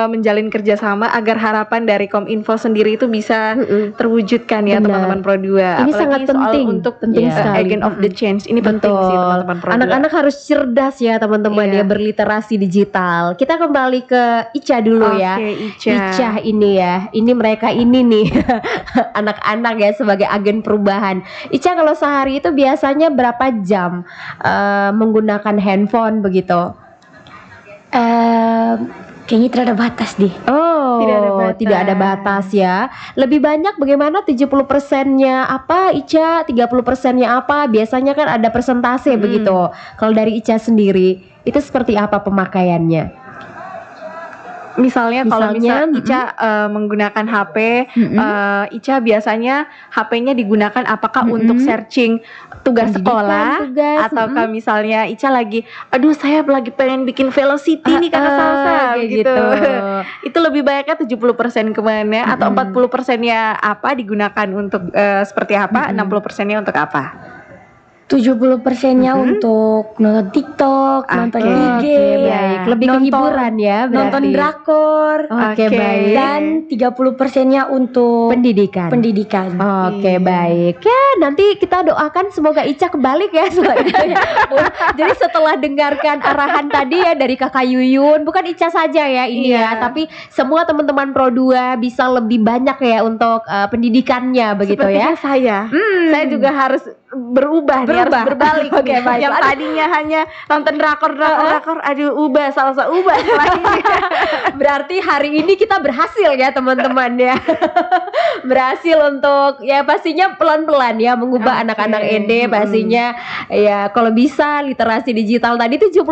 menjalin kerjasama agar harapan dari Kominfo sendiri itu bisa terwujudkan ya teman-teman Pro 2. Ini sangat penting untuk sekali. agent of the change. Ini penting sih teman-teman Pro 2. Anak-anak harus cerdas ya teman-teman ya, berliterasi digital. Kita kembali ke Ica dulu ya. Ica ini ya, ini mereka ini nih anak-anak ya sebagai agen perubahan. Ica kalau sehari itu biasanya berapa jam menggunakan handphone begitu? Kayaknya tidak ada batas deh. Oh, tidak ada batas ya. Lebih banyak bagaimana 70%-nya apa Ica, 30%-nya apa? Biasanya kan ada persentase begitu. Kalau dari Ica sendiri, itu seperti apa pemakaiannya? Misalnya kalau Ica menggunakan HP, Ica biasanya HP-nya digunakan apakah untuk searching tugas sekolah, ataukah misalnya Ica lagi, aduh saya lagi pengen bikin velocity nih kakak Salsa gitu. Itu lebih banyaknya 70% kemana, atau 40%-nya apa digunakan untuk seperti apa, 60%-nya untuk apa? 70%-nya untuk nonton TikTok, nonton IG, baik. Lebih ke hiburan ya berarti. Nonton drakor, baik. Dan 30%-nya untuk pendidikan. Oke, baik. Ya, nanti kita doakan semoga Ica kebalik ya setelah itu ya. Jadi setelah dengarkan arahan tadi ya dari Kakak Yuyun, bukan Ica saja ya ini ya, tapi semua teman-teman Pro 2 bisa lebih banyak ya untuk pendidikannya begitu. Sepertinya ya. Saya juga harus berubah. Harus berbalik. Yang tadinya hanya nonton drakor, aduh Salsa ubah Berarti hari ini kita berhasil ya teman-teman ya. Berhasil untuk ya pastinya pelan-pelan ya mengubah anak-anak ND pastinya ya, kalau bisa literasi digital tadi 70%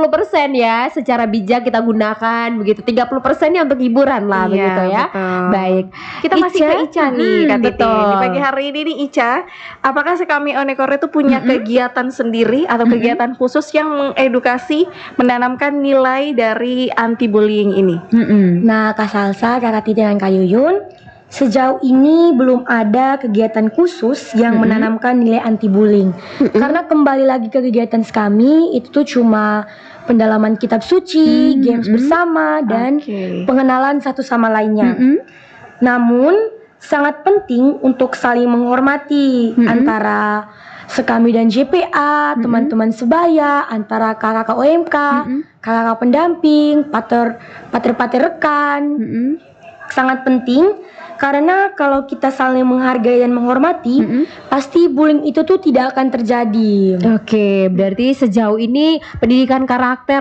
ya secara bijak kita gunakan begitu. 30%-nya untuk hiburan lah begitu ya. Baik. Kita masih ke Ica nih Kak Titin. Di pagi hari ini nih Ica, apakah Kami Onekore itu punya kegiatan sendiri atau kegiatan khusus yang mengedukasi, menanamkan nilai dari anti bullying ini? Nah, Kak Salsa, Kakak Titin dan Kak Yuyun, sejauh ini belum ada kegiatan khusus yang menanamkan nilai anti bullying. Karena kembali lagi ke kegiatan kami itu tuh cuma pendalaman kitab suci, games bersama, dan pengenalan satu sama lainnya. Namun sangat penting untuk saling menghormati antara sekami dan JPA, teman-teman sebaya, antara kakak OMK, kakak pendamping, pater rekan. Sangat penting karena kalau kita saling menghargai dan menghormati, pasti bullying itu tuh tidak akan terjadi. Oke, berarti sejauh ini pendidikan karakter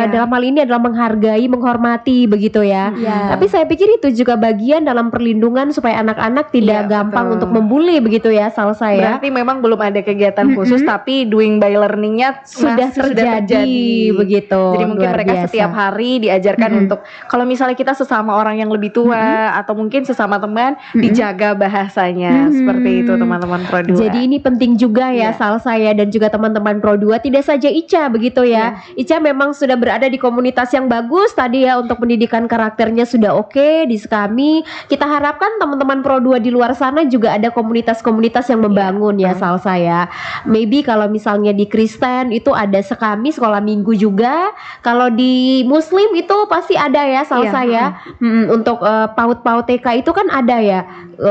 dalam hal ini adalah menghargai, menghormati begitu ya. Tapi saya pikir itu juga bagian dalam perlindungan supaya anak-anak tidak gampang untuk membuli begitu ya, Salsa ya. Berarti memang belum ada kegiatan khusus, tapi doing by learning-nya sudah terjadi begitu. Jadi mungkin mereka setiap hari diajarkan untuk kalau misalnya kita sesama orang yang lebih tua atau mungkin sesama teman dijaga bahasanya. Seperti itu teman-teman Pro 2. Jadi ini penting juga ya Salsa ya, dan juga teman-teman Pro 2, tidak saja Ica begitu ya. Ica memang sudah berada di komunitas yang bagus tadi ya, untuk pendidikan karakternya sudah oke di Sekami. Kita harapkan teman-teman Pro 2 di luar sana juga ada komunitas-komunitas yang membangun ya Salsa ya. Maybe kalau misalnya di Kristen itu ada Sekami sekolah minggu juga. Kalau di Muslim itu pasti ada ya Salsa ya. Untuk PAUD TK itu kan ada ya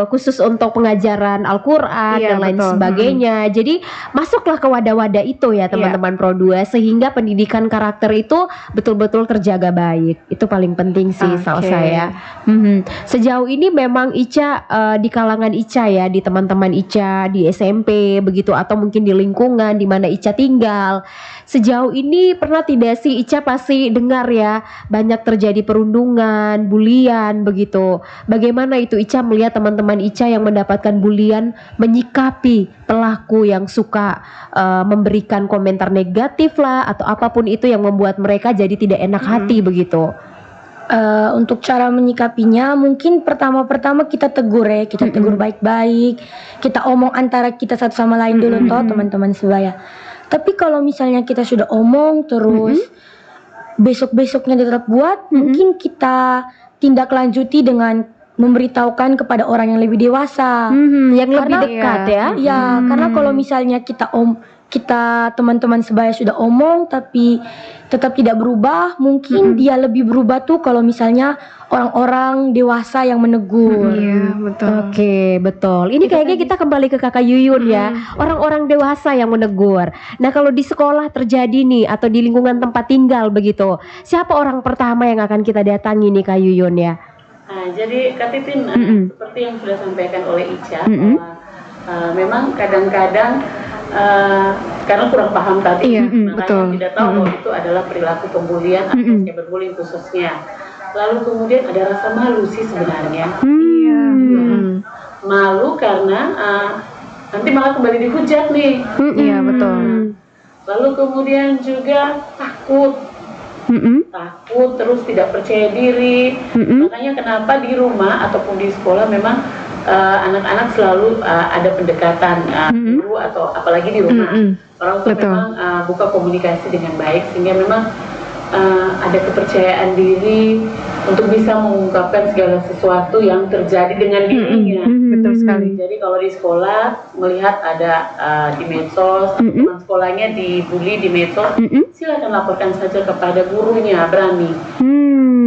khusus untuk pengajaran Al-Quran dan lain sebagainya. Jadi masuklah ke wadah-wadah itu ya teman-teman Pro 2, sehingga pendidikan karakter itu betul-betul terjaga baik. Itu paling penting sih Salsa ya. Sejauh ini memang Ica di kalangan Ica ya, di teman-teman Ica di SMP begitu, atau mungkin di lingkungan di mana Ica tinggal, sejauh ini pernah tidak sih Ica pasti dengar ya banyak terjadi perundungan, bulian begitu. Bagaimana itu Ica melihat teman-teman Ica yang mendapatkan bulian menyikapi pelaku yang suka memberikan komentar negatif lah atau apapun itu yang membuat mereka jadi tidak enak hati begitu? Untuk cara menyikapinya mungkin pertama-pertama kita tegur ya, kita tegur baik-baik, kita omong antara kita satu sama lain dulu toh teman-teman sebaya. Tapi kalau misalnya kita sudah omong terus besok-besoknya tetap buat, mungkin kita tindak lanjuti dengan memberitahukan kepada orang yang lebih dewasa, yang lebih dekat ya. Ya, karena kalau misalnya kita teman-teman sebaya sudah omong tapi tetap tidak berubah, mungkin dia lebih berubah tuh kalau misalnya orang-orang dewasa yang menegur. Iya, betul. Oke, betul. Ini kayaknya kita kembali ke Kakak Yuyun ya. Orang-orang dewasa yang menegur. Nah, kalau di sekolah terjadi nih atau di lingkungan tempat tinggal begitu, siapa orang pertama yang akan kita datangi nih Kak Yuyun ya? Nah, jadi Kak Titin, seperti yang sudah sampaikan oleh Ica, bahwa memang kadang-kadang karena kurang paham tadi, makanya tidak tahu bahwa itu adalah perilaku pembulian atau cyberbullying khususnya. Lalu kemudian ada rasa malu sih sebenarnya. Malu karena nanti malah kembali dihujat nih. Iya, betul. Lalu kemudian juga takut. Takut, terus tidak percaya diri. Makanya kenapa di rumah ataupun di sekolah memang anak-anak selalu ada pendekatan guru atau apalagi di rumah orang tua memang buka komunikasi dengan baik sehingga memang ada kepercayaan diri untuk bisa mengungkapkan segala sesuatu yang terjadi dengan dirinya. Betul sekali. Jadi kalau di sekolah melihat ada di medsos teman sekolahnya dibully di medsos, silakan laporkan saja kepada gurunya, berani.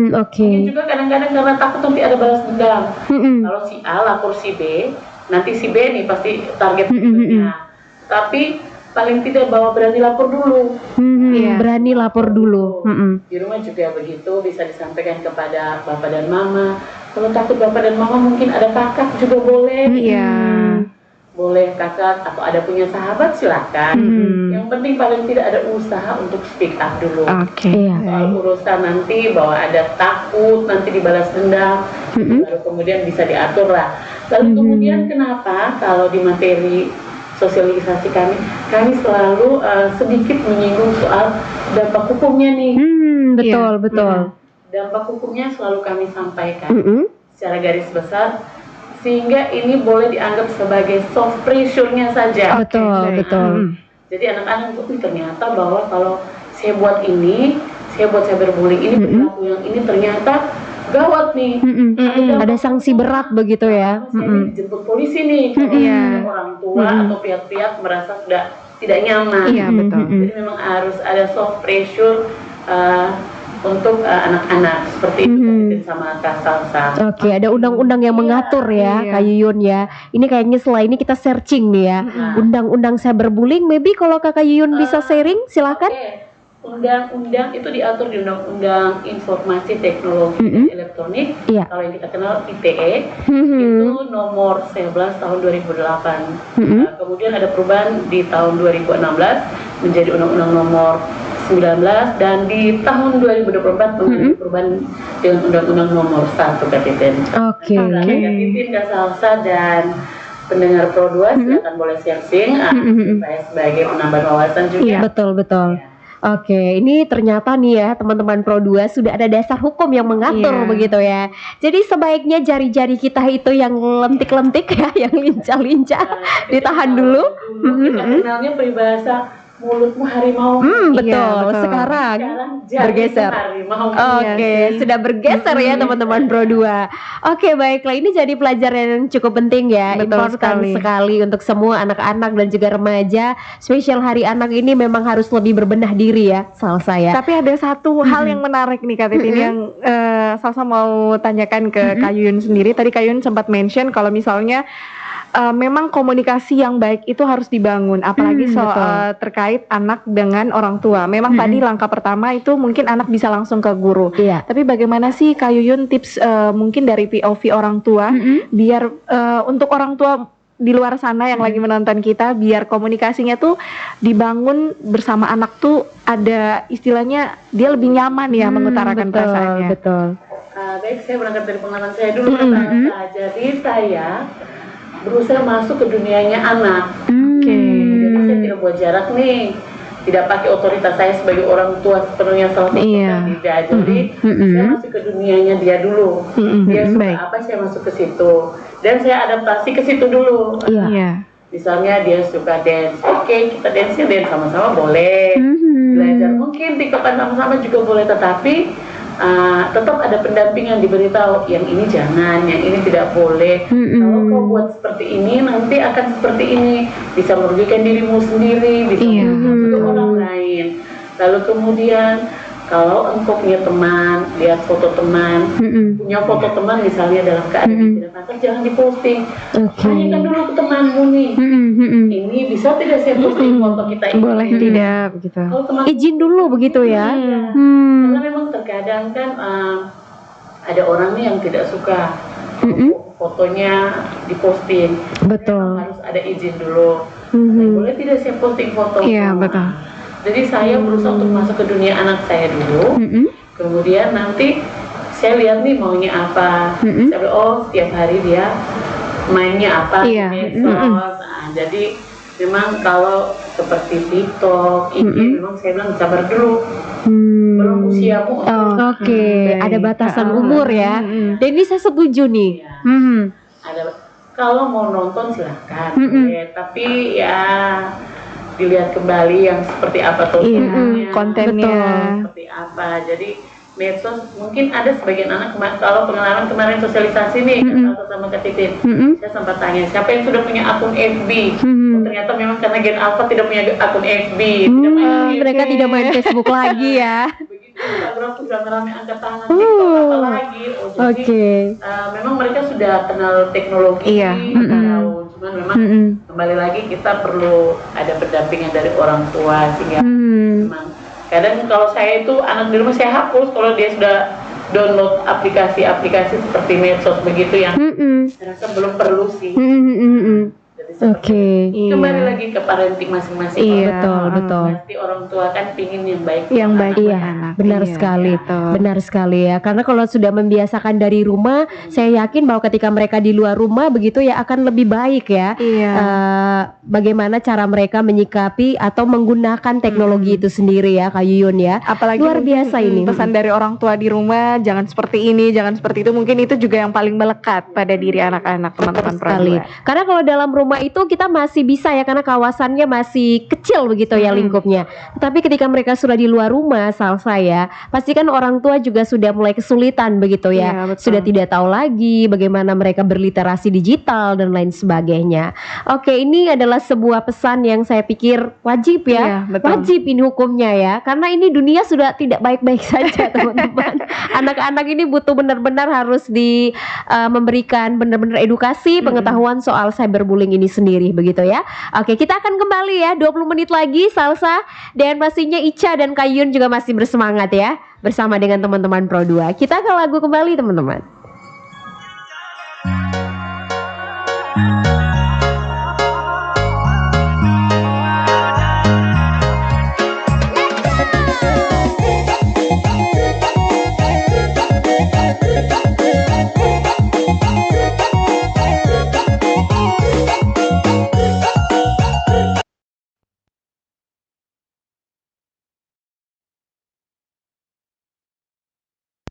Mungkin juga kadang-kadang karena takut nanti ada balas dendam. Kalau si A lapor si B, nanti si B nih pasti target berikutnya. Tapi paling tidak bahwa berani lapor dulu. Berani lapor dulu. Di rumah juga begitu, bisa disampaikan kepada bapak dan mama. Kalau takut bapak dan mama mungkin ada kakak juga boleh. Boleh kakak atau ada punya sahabat silakan. Yang penting paling tidak ada usaha untuk speak up dulu. Soal urusan nanti bahwa ada takut nanti dibalas dendam, baru kemudian bisa diatur lah. Lalu kemudian kenapa kalau di materi sosialisasi kami selalu sedikit menyinggung soal dampak hukumnya nih. Betul. Dampak hukumnya selalu kami sampaikan secara garis besar, sehingga ini boleh dianggap sebagai soft pressure-nya saja. Betul. Jadi anak-anak itu ternyata bahwa kalau saya buat cyberbullying ini perilaku yang ini ternyata gawat nih. Ada sanksi berat begitu ya. Saya dijemput polisi nih. Orang tua atau pihak-pihak merasa sudah tidak nyaman. Jadi memang harus ada soft pressure untuk anak-anak seperti itu sama Kak Salsa. Oke, ada undang-undang yang mengatur ya, Kak Yuyun ya. Ini kayaknya setelah ini kita searching nih ya. Undang-undang cyberbullying, maybe kalau Kakak Yuyun bisa sharing, silakan. Undang-undang itu diatur di Undang-Undang Informasi Teknologi dan Elektronik. Kalau yang kita kenal ITE, itu nomor 11 tahun 2008. Kemudian ada perubahan di tahun 2016 menjadi Undang-Undang nomor 19 dan di tahun 2024 mengalami perubahan dengan Undang-Undang nomor 1 Kak Titin. Kak Titin, Kak Salsa dan pendengar Pro 2 silakan boleh sharing supaya sebagai penambahan wawasan juga. Betul. Oke, ini ternyata nih ya teman-teman Pro 2 sudah ada dasar hukum yang mengatur begitu ya. Jadi sebaiknya jari-jari kita itu yang lentik-lentik ya, yang lincah-lincah ditahan dulu. Kita kenalnya peribahasa mulutmu harimau. Betul. Sekarang bergeser. Sudah bergeser ya teman-teman Pro 2. Oke, baiklah, ini jadi pelajaran yang cukup penting ya. Important sekali untuk semua anak-anak dan juga remaja. Spesial Hari Anak ini memang harus lebih berbenah diri ya, Salsa ya. Tapi ada satu hal yang menarik nih Kak Titin yang Salsa mau tanyakan ke Kak Yuyun sendiri. Tadi Kak Yuyun sempat mention kalau misalnya memang komunikasi yang baik itu harus dibangun, apalagi soal terkait anak dengan orang tua. Memang tadi langkah pertama itu mungkin anak bisa langsung ke guru. Tapi bagaimana sih Kak Yuyun tips mungkin dari POV orang tua biar untuk orang tua di luar sana yang lagi menonton kita, biar komunikasinya tuh dibangun bersama anak tuh ada istilahnya dia lebih nyaman ya mengutarakan perasaannya. Baik, saya berangkat dari pengalaman saya dulu. Jadi saya berusaha masuk ke dunianya anak. Jadi saya tidak buat jarak nih. tidak pakai otoritas saya sebagai orang tua sepenuhnya 100% tidak. Jadi saya masuk ke dunianya dia dulu. Dia suka apa, saya masuk ke situ dan saya adaptasi ke situ dulu. Misalnya dia suka dance, oke, kita dance sama-sama boleh. Belajar mungkin TikTokan sama-sama juga boleh, tetapi tetap ada pendampingan, diberitahu yang ini jangan, yang ini tidak boleh. Kalau kau buat seperti ini nanti akan seperti ini, bisa merugikan dirimu sendiri, bisa merugikan orang lain. Lalu kemudian kalau engkau punya teman, lihat foto teman, punya foto teman misalnya dalam keadaan tidak kantor, jangan diposting. Tanyakan dulu ke temanmu nih, ini bisa tidak saya posting foto kita ini? Boleh tidak begitu. Kalau teman Izin dulu begitu ya. Karena memang terkadang kan ada orang nih yang tidak suka fotonya diposting. Betul. Memang harus ada izin dulu. Boleh tidak saya posting foto? Iya, betul. Jadi saya berusaha untuk masuk ke dunia anak saya dulu. Kemudian nanti saya lihat nih maunya apa. Saya bilang, oh setiap hari dia mainnya apa di medsos. Jadi memang kalau seperti TikTok, IG, memang saya bilang sabar dulu. Belum usiamu. Oke, ada batasan umur ya. Dan ini saya setuju nih. Ada, kalau mau nonton silahkan, tapi ya dilihat kembali yang seperti apa kontennya, seperti apa. Jadi medsos mungkin ada sebagian anak kalau pengalaman kemarin sosialisasi nih sama Kak Titin, saya sempat tanya siapa yang sudah punya akun FB. Ternyata memang karena Gen Alpha tidak punya akun FB, mereka tidak main Facebook lagi ya. Begitu Instagram sudah ramai angkat tangan, TikTok apalagi. Jadi memang mereka sudah kenal teknologi, tahu. Cuman memang kembali lagi kita perlu ada pendampingan dari orang tua sehingga memang kadang kalau saya itu anak di rumah saya hapus kalau dia sudah download aplikasi-aplikasi seperti medsos begitu yang saya rasa belum perlu sih. Oke. Kembali lagi ke parenting masing-masing. Betul. Pasti orang tua kan pingin yang baik. Benar sekali. Benar sekali ya. Karena kalau sudah membiasakan dari rumah, saya yakin bahwa ketika mereka di luar rumah begitu ya akan lebih baik ya. Bagaimana cara mereka menyikapi atau menggunakan teknologi itu sendiri ya, Kak Yuyun ya. Apalagi luar biasa ini. Pesan dari orang tua di rumah, jangan seperti ini, jangan seperti itu. Mungkin itu juga yang paling melekat pada diri anak-anak, teman-teman sekali. Karena kalau dalam rumah itu kita masih bisa ya, karena kawasannya masih kecil begitu ya lingkupnya. Tapi ketika mereka sudah di luar rumah, saya pasti kan orang tua juga sudah mulai kesulitan begitu ya. Sudah tidak tahu lagi bagaimana mereka berliterasi digital dan lain sebagainya. Oke, ini adalah sebuah pesan yang saya pikir wajib ya. Wajib ini hukumnya ya. Karena ini dunia sudah tidak baik-baik saja teman-teman. Anak-anak ini butuh benar-benar harus memberikan benar-benar edukasi, pengetahuan soal cyberbullying ini sendiri begitu ya. Oke, kita akan kembali ya 20 menit lagi Salsa, dan pastinya Ica dan Kayun juga masih bersemangat ya bersama dengan teman-teman Pro 2. Kita ke lagu kembali teman-teman.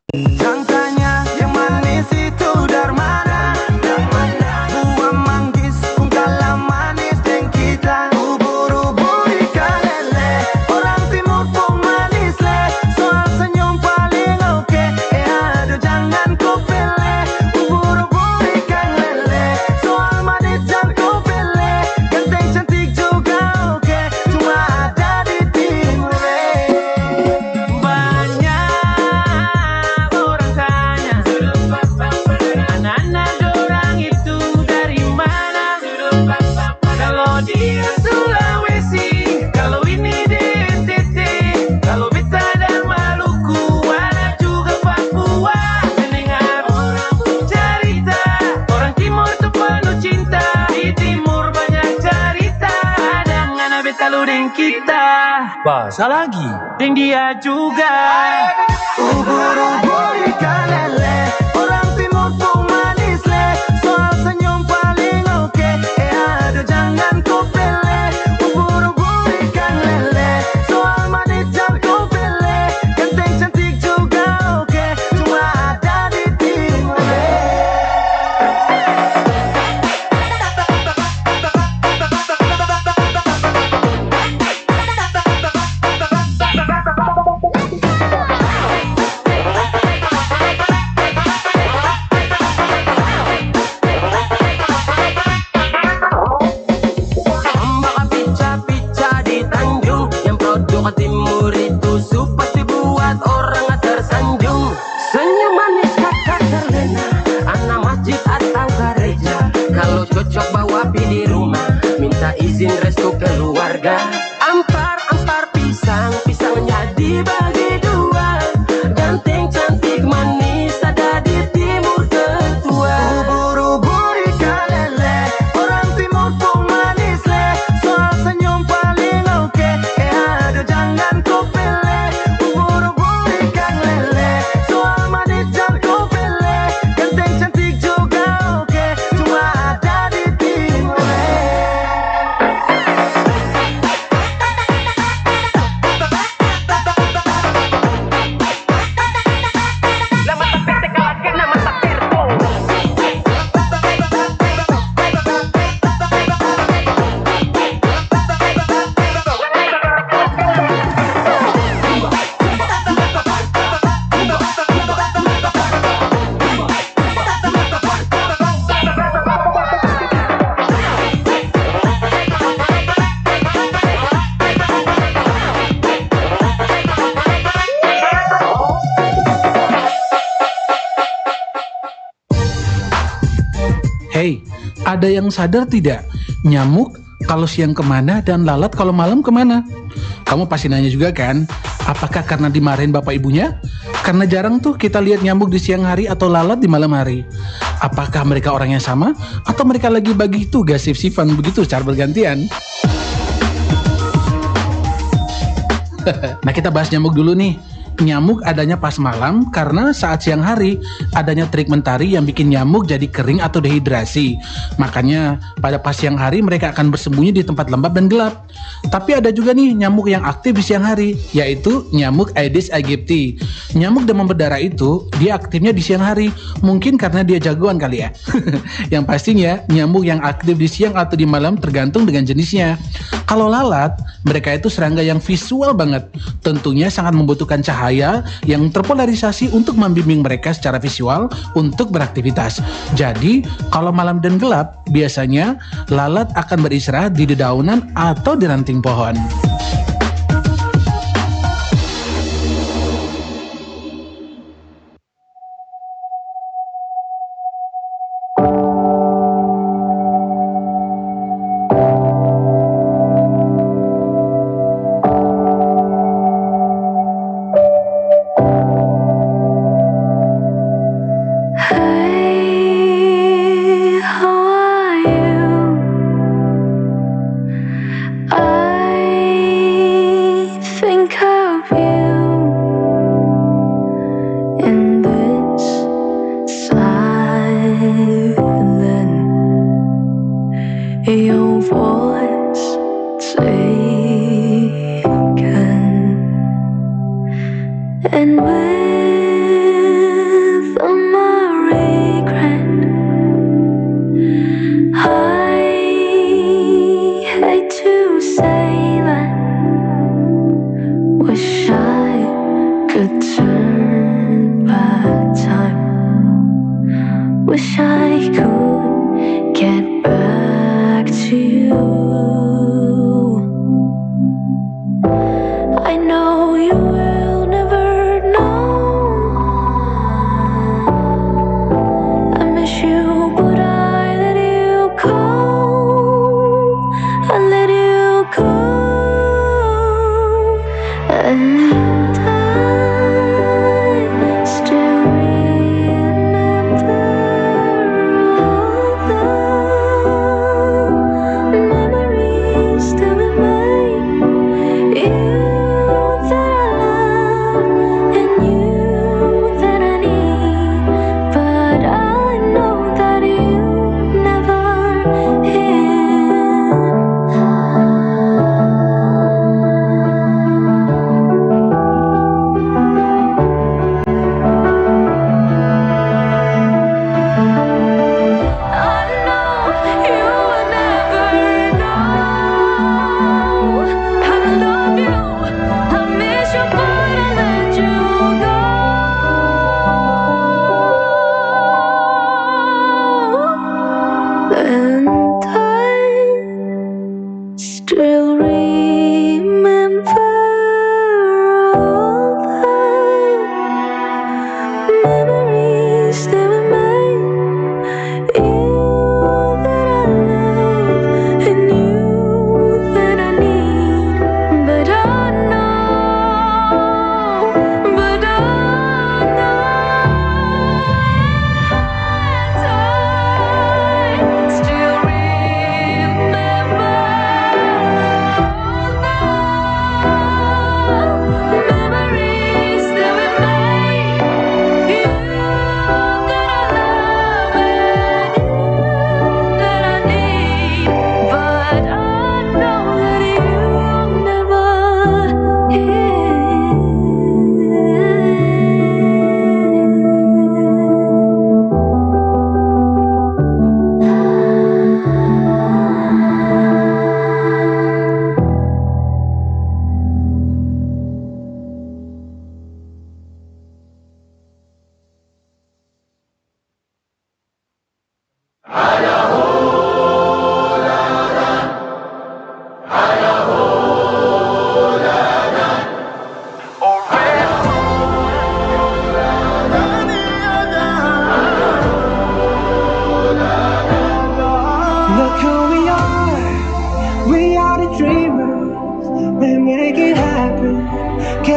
Jangkanya yang manis itu dari mana? Buah manggis pun kalah manis dengan kita. Ubur-ubur ikan lele, orang timur pun manis le. Soal senyum paling oke, aduh jangan kau pilih. Ubur-ubur ikan lele, soal manis jangan kau pilih. Ganteng cantik juga oke, cuma ada di timur. Kita Bahasa lagi. dan dia juga. Ubur-ubur ikan lele, orang timur pun manis le. Soal senyum paling oke, aduh jangan kau pilih. Ubur-ubur ikan lele, minta izin restu keluarga. Ampar pisang, pisangnya dibagi dua. Ganteng cantik manis ada di timur ketua. Ubur-ubur ikan lele, orang timur pun manis le. Soal senyum paling oke, aduh jangan kau pilih. Ubur-ubur ikan lele, soal manis jangan kau pilih. Ganteng cantik juga oke, cuma ada di timur. Hey, ada yang sadar tidak? Nyamuk kalau siang kemana dan lalat kalau malam kemana? Kamu pasti nanya juga kan? Apakah karena dimarahin bapak ibunya? Karena jarang tuh kita lihat nyamuk di siang hari atau lalat di malam hari. Apakah mereka orang yang sama? Atau mereka lagi bagi tugas sif-sifan begitu secara bergantian? Nah, kita bahas nyamuk dulu nih. Nyamuk adanya pas malam karena saat siang hari adanya terik mentari yang bikin nyamuk jadi kering atau dehidrasi. Makanya pada pas siang hari mereka akan bersembunyi di tempat lembab dan gelap. Tapi ada juga nih nyamuk yang aktif di siang hari, yaitu nyamuk Aedes aegypti. Nyamuk demam berdarah itu dia aktifnya di siang hari, mungkin karena dia jagoan kali ya. Yang pastinya nyamuk yang aktif di siang atau di malam tergantung dengan jenisnya. Kalau lalat, mereka itu serangga yang visual banget. Tentunya sangat membutuhkan cahaya yang terpolarisasi untuk membimbing mereka secara visual untuk beraktivitas. Jadi, kalau malam dan gelap, biasanya lalat akan beristirahat di dedaunan atau di ranting pohon. Hey, how are you? I think of you in this silence. Your voice taken, and with all my regret, I hate to say that. Wish I could turn back time. Wish I could get back to you. I know you will never know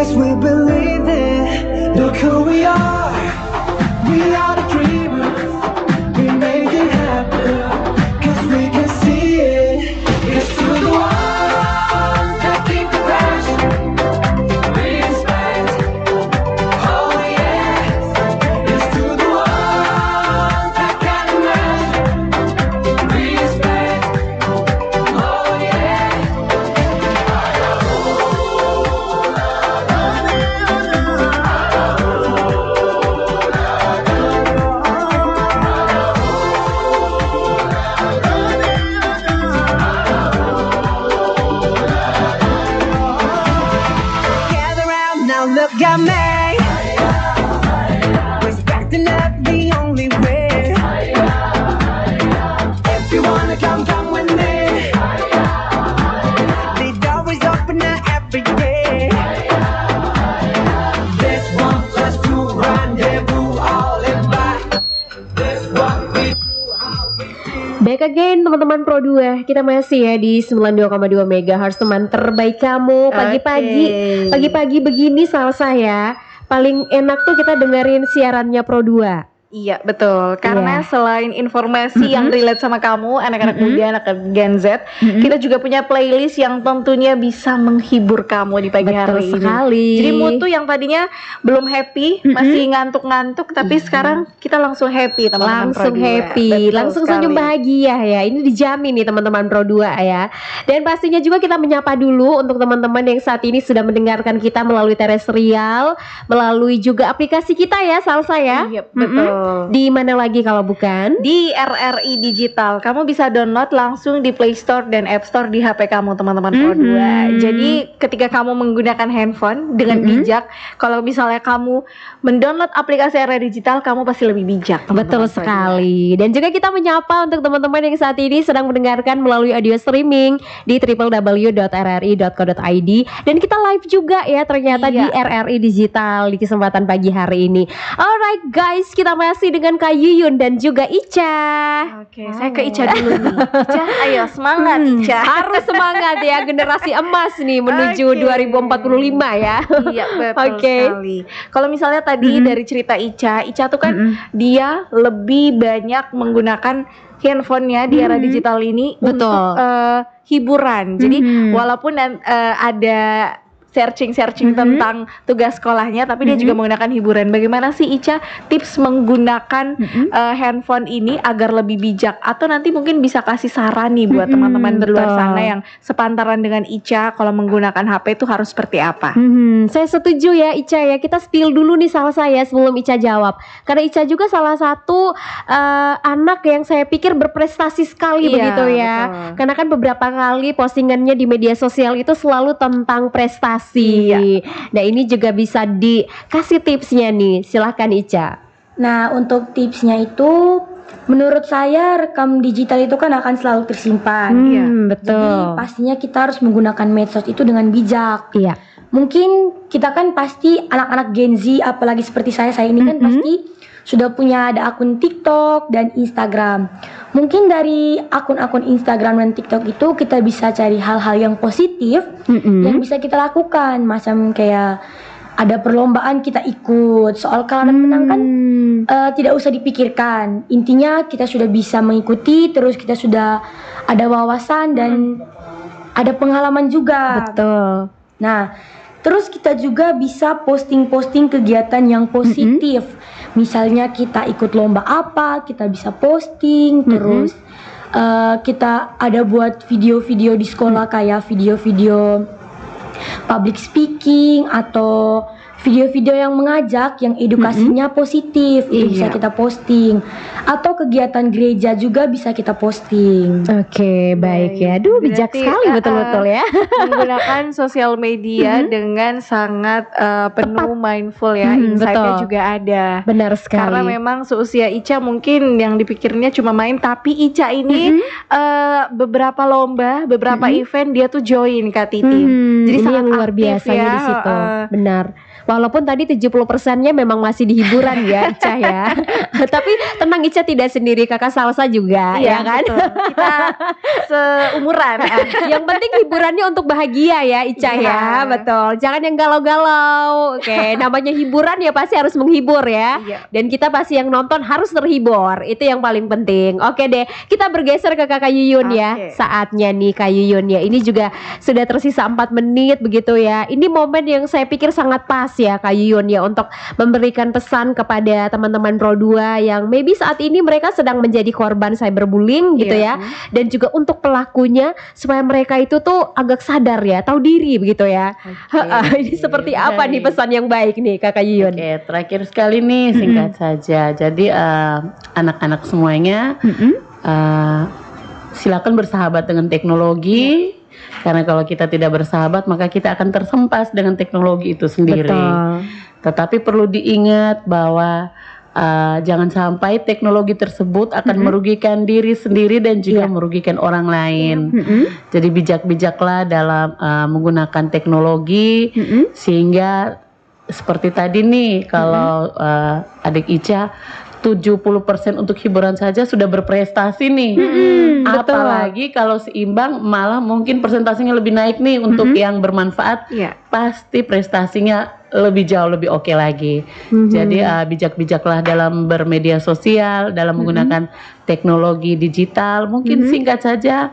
Yes, we believe it. Look who we are. We are the dreamers. We make it happen. 'Cause we can see it. Yes, to the ones that keep the passion. Respect. Oh yes. Yes, to the ones that can imagine. Respect. Oh yeah. Gather round now, look at me. Respecting up the only way. If you wanna come, come with me. The door is open every day. This one plus two rendezvous all in back. This what we Back again teman-teman Pro 2. Kita masih ya di 92,2 MHz, teman terbaik kamu pagi-pagi. Oke. Pagi-pagi begini Salsa ya. Paling enak tuh kita dengerin siarannya Pro 2. Iya betul, karena Iya. selain informasi yang relate sama kamu, anak-anak muda, anak Gen Z, kita juga punya playlist yang tentunya bisa menghibur kamu di pagi Betul hari sekali. ini. Jadi mood tuh yang tadinya belum happy, masih ngantuk-ngantuk, tapi sekarang kita langsung happy teman-teman Langsung Pro 2. happy, Betul langsung sekali. senyum bahagia ya. Ini dijamin nih teman-teman Pro 2 ya. Dan pastinya juga kita menyapa dulu untuk teman-teman yang saat ini sudah mendengarkan kita melalui terestrial, melalui juga aplikasi kita ya, Salsa ya. Iya betul. Di mana lagi kalau bukan? Di RRI Digital, kamu bisa download langsung di Play Store dan App Store di HP kamu teman-teman Pro 2. Jadi ketika kamu menggunakan handphone dengan bijak, kalau misalnya kamu mendownload aplikasi RRI Digital, kamu pasti lebih bijak. Betul teman-teman Pro 2. sekali. Dan juga kita menyapa untuk teman-teman yang saat ini sedang mendengarkan melalui audio streaming di www.rri.co.id. Dan kita live juga ya ternyata di RRI Digital di kesempatan pagi hari ini. Alright guys, kita masih dengan Kak Yuyun dan juga Ica. Oke, saya ke Ica dulu nih. Ica, ayo semangat Ica. Harus semangat ya, generasi emas nih menuju Oke. 2045 ya. Iya betul Oke. sekali. Kalau misalnya tadi dari cerita Ica tuh kan dia lebih banyak menggunakan handphonenya di era digital ini Betul. untuk hiburan. Jadi walaupun ada searching tentang tugas sekolahnya, tapi dia juga menggunakan hiburan. Bagaimana sih Ica tips menggunakan handphone ini agar lebih bijak? Atau nanti mungkin bisa kasih saran nih buat teman-teman di luar betul. sana yang sepantaran dengan Ica kalau menggunakan HP itu harus seperti apa? Saya setuju ya Ica ya. Kita spill dulu nih salah saya sebelum Ica jawab. Karena Ica juga salah satu anak yang saya pikir berprestasi sekali Iya, begitu ya. betul. Karena kan beberapa kali postingannya di media sosial itu selalu tentang prestasi. Iya. Nah ini juga bisa dikasih tipsnya nih. Silahkan Ica. Nah, untuk tipsnya itu menurut saya rekam digital itu kan akan selalu tersimpan. Iya, betul. Jadi pastinya kita harus menggunakan medsos itu dengan bijak. Iya. Mungkin kita kan pasti anak-anak Gen Z, apalagi seperti saya ini kan pasti sudah punya ada akun TikTok dan Instagram. Mungkin dari akun-akun Instagram dan TikTok itu kita bisa cari hal-hal yang positif yang bisa kita lakukan, macam kayak ada perlombaan kita ikut, soal kalah dan menang kan tidak usah dipikirkan. Intinya kita sudah bisa mengikuti, terus kita sudah ada wawasan dan ada pengalaman juga. Betul. Nah, terus kita juga bisa posting-posting kegiatan yang positif. Misalnya kita ikut lomba apa, kita bisa posting. Terus kita ada buat video-video di sekolah kayak video-video public speaking atau video-video yang mengajak, yang edukasinya positif, itu bisa kita posting. Atau kegiatan gereja juga bisa kita posting. Oke, baik ya. Aduh, bijak Berarti, sekali betul-betul ya. menggunakan sosial media dengan sangat penuh mindful ya, insight-nya betul. juga ada. Benar sekali. Karena memang seusia Ica mungkin yang dipikirnya cuma main, tapi Ica ini beberapa lomba, beberapa event dia tuh join Kak Titin. Jadi ini sangat yang luar aktif biasanya ya, di situ. Benar. Walaupun tadi 70%-nya memang masih di hiburan ya Ica ya. Tapi tenang Ica tidak sendiri, Kakak Salsa juga ya kan. Betul. Kita seumuran. Yang penting hiburannya untuk bahagia ya Ica ya. Betul. Jangan yang galau-galau. Oke, namanya hiburan ya pasti harus menghibur ya. Dan kita pasti yang nonton harus terhibur. Itu yang paling penting. Oke deh, kita bergeser ke Kakak Yuyun ya. Saatnya nih Kak Yuyun ya. Ini juga sudah tersisa 4 menit begitu ya. Ini momen yang saya pikir sangat pas ya Kak Yuyun ya, untuk memberikan pesan kepada teman-teman Pro 2 yang maybe saat ini mereka sedang menjadi korban cyberbullying gitu ya. Dan juga untuk pelakunya supaya mereka itu tuh agak sadar ya, tahu diri begitu ya. Ini seperti apa nih pesan yang baik nih Kakak Yuyun? Oke, terakhir sekali nih singkat saja. Jadi anak-anak semuanya silakan bersahabat dengan teknologi. Karena kalau kita tidak bersahabat maka kita akan tersempas dengan teknologi itu sendiri. Betul. Tetapi perlu diingat bahwa jangan sampai teknologi tersebut akan merugikan diri sendiri dan juga merugikan orang lain. Jadi bijak-bijaklah dalam menggunakan teknologi sehingga seperti tadi nih kalau adik Ica 70% untuk hiburan saja sudah berprestasi nih. Apalagi kalau seimbang malah mungkin persentasenya lebih naik nih untuk yang bermanfaat. Pasti prestasinya lebih jauh lebih oke lagi. Jadi bijak-bijaklah dalam bermedia sosial, dalam menggunakan teknologi digital. Mungkin singkat saja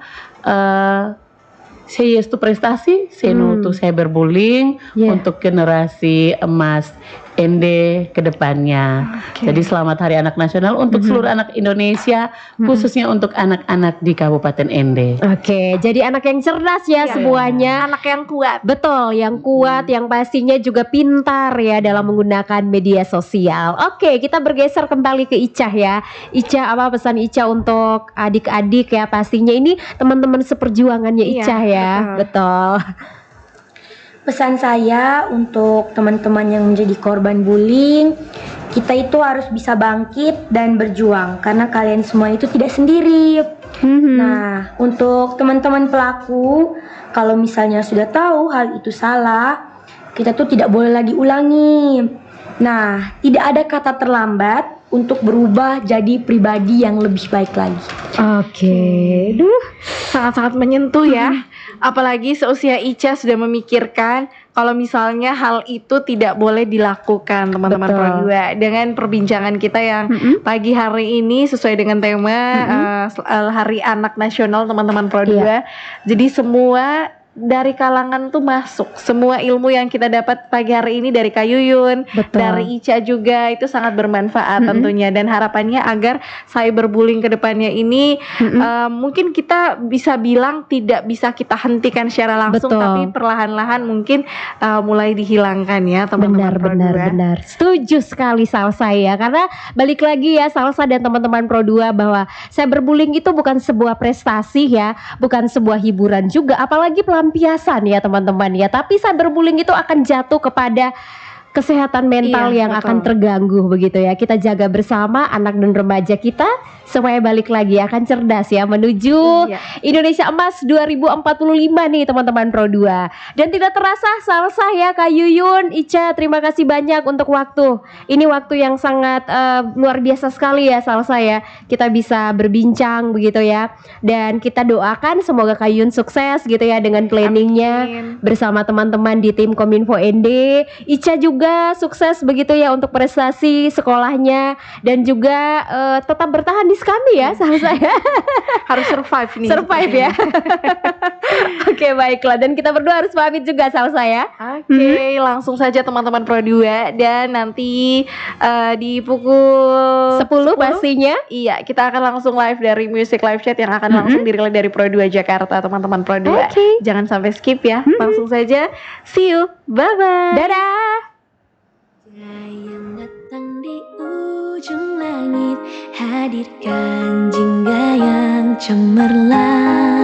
say yes to prestasi, say no to cyberbullying untuk generasi emas ND ke depannya. Jadi selamat Hari Anak Nasional untuk seluruh anak Indonesia, khususnya untuk anak-anak di Kabupaten ND. Oke, jadi anak yang cerdas ya semuanya. Anak yang kuat. Betul, yang kuat, yang pastinya juga pintar ya dalam menggunakan media sosial. Oke, kita bergeser kembali ke Ica ya. Ica, apa pesan Ica untuk adik-adik ya? Pastinya ini teman-teman seperjuangannya Ica ya. Betul. Pesan saya untuk teman-teman yang menjadi korban bullying, kita itu harus bisa bangkit dan berjuang karena kalian semua itu tidak sendiri. Nah, untuk teman-teman pelaku, kalau misalnya sudah tahu hal itu salah, kita tuh tidak boleh lagi ulangi. Nah, tidak ada kata terlambat untuk berubah jadi pribadi yang lebih baik lagi. Oke, Sangat-sangat menyentuh ya. Apalagi seusia Ica sudah memikirkan kalau misalnya hal itu tidak boleh dilakukan, teman-teman Pro 2. Dengan perbincangan kita yang pagi hari ini sesuai dengan tema Hari Anak Nasional, teman-teman Pro 2. Jadi semua dari kalangan tuh masuk. Semua ilmu yang kita dapat pagi hari ini dari Kak Yuyun, dari Ica juga itu sangat bermanfaat tentunya. Dan harapannya agar cyberbullying ke depannya ini mungkin kita bisa bilang tidak bisa kita hentikan secara langsung, tapi perlahan-lahan mungkin mulai dihilangkan ya teman-teman Pro 2. Benar. Setuju sekali Salsa ya. Karena balik lagi ya Salsa dan teman-teman Pro 2 bahwa cyberbullying itu bukan sebuah prestasi ya, bukan sebuah hiburan juga, apalagi pelampiasan ya teman-teman ya. Tapi cyberbullying itu akan jatuh kepada kesehatan mental yang akan terganggu begitu ya. Kita jaga bersama anak dan remaja kita supaya balik lagi akan cerdas ya menuju Indonesia Emas 2045 nih teman-teman Pro 2. Dan tidak terasa Salsa ya Kak Yuyun, Ica, terima kasih banyak untuk waktu. Ini waktu yang sangat luar biasa sekali ya Salsa ya. Kita bisa berbincang begitu ya. Dan kita doakan semoga Kak Yuyun sukses gitu ya dengan planningnya bersama teman-teman di tim Kominfo ND. Ica juga sukses begitu ya untuk prestasi sekolahnya dan juga tetap bertahan di kami ya Salsa ya. Harus survive nih. Survive ya. Oke, baiklah, dan kita berdua harus pamit juga Salsa ya. Oke, langsung saja teman-teman Pro 2 dan nanti di pukul 10 pastinya. Iya, kita akan langsung live dari Music Live Chat yang akan langsung dirilis dari Pro 2 Jakarta, teman-teman Pro 2. Jangan sampai skip ya. Langsung saja. See you. Bye-bye. Dadah. Yang datang di ujung langit, hadirkan jingga yang cemerlang.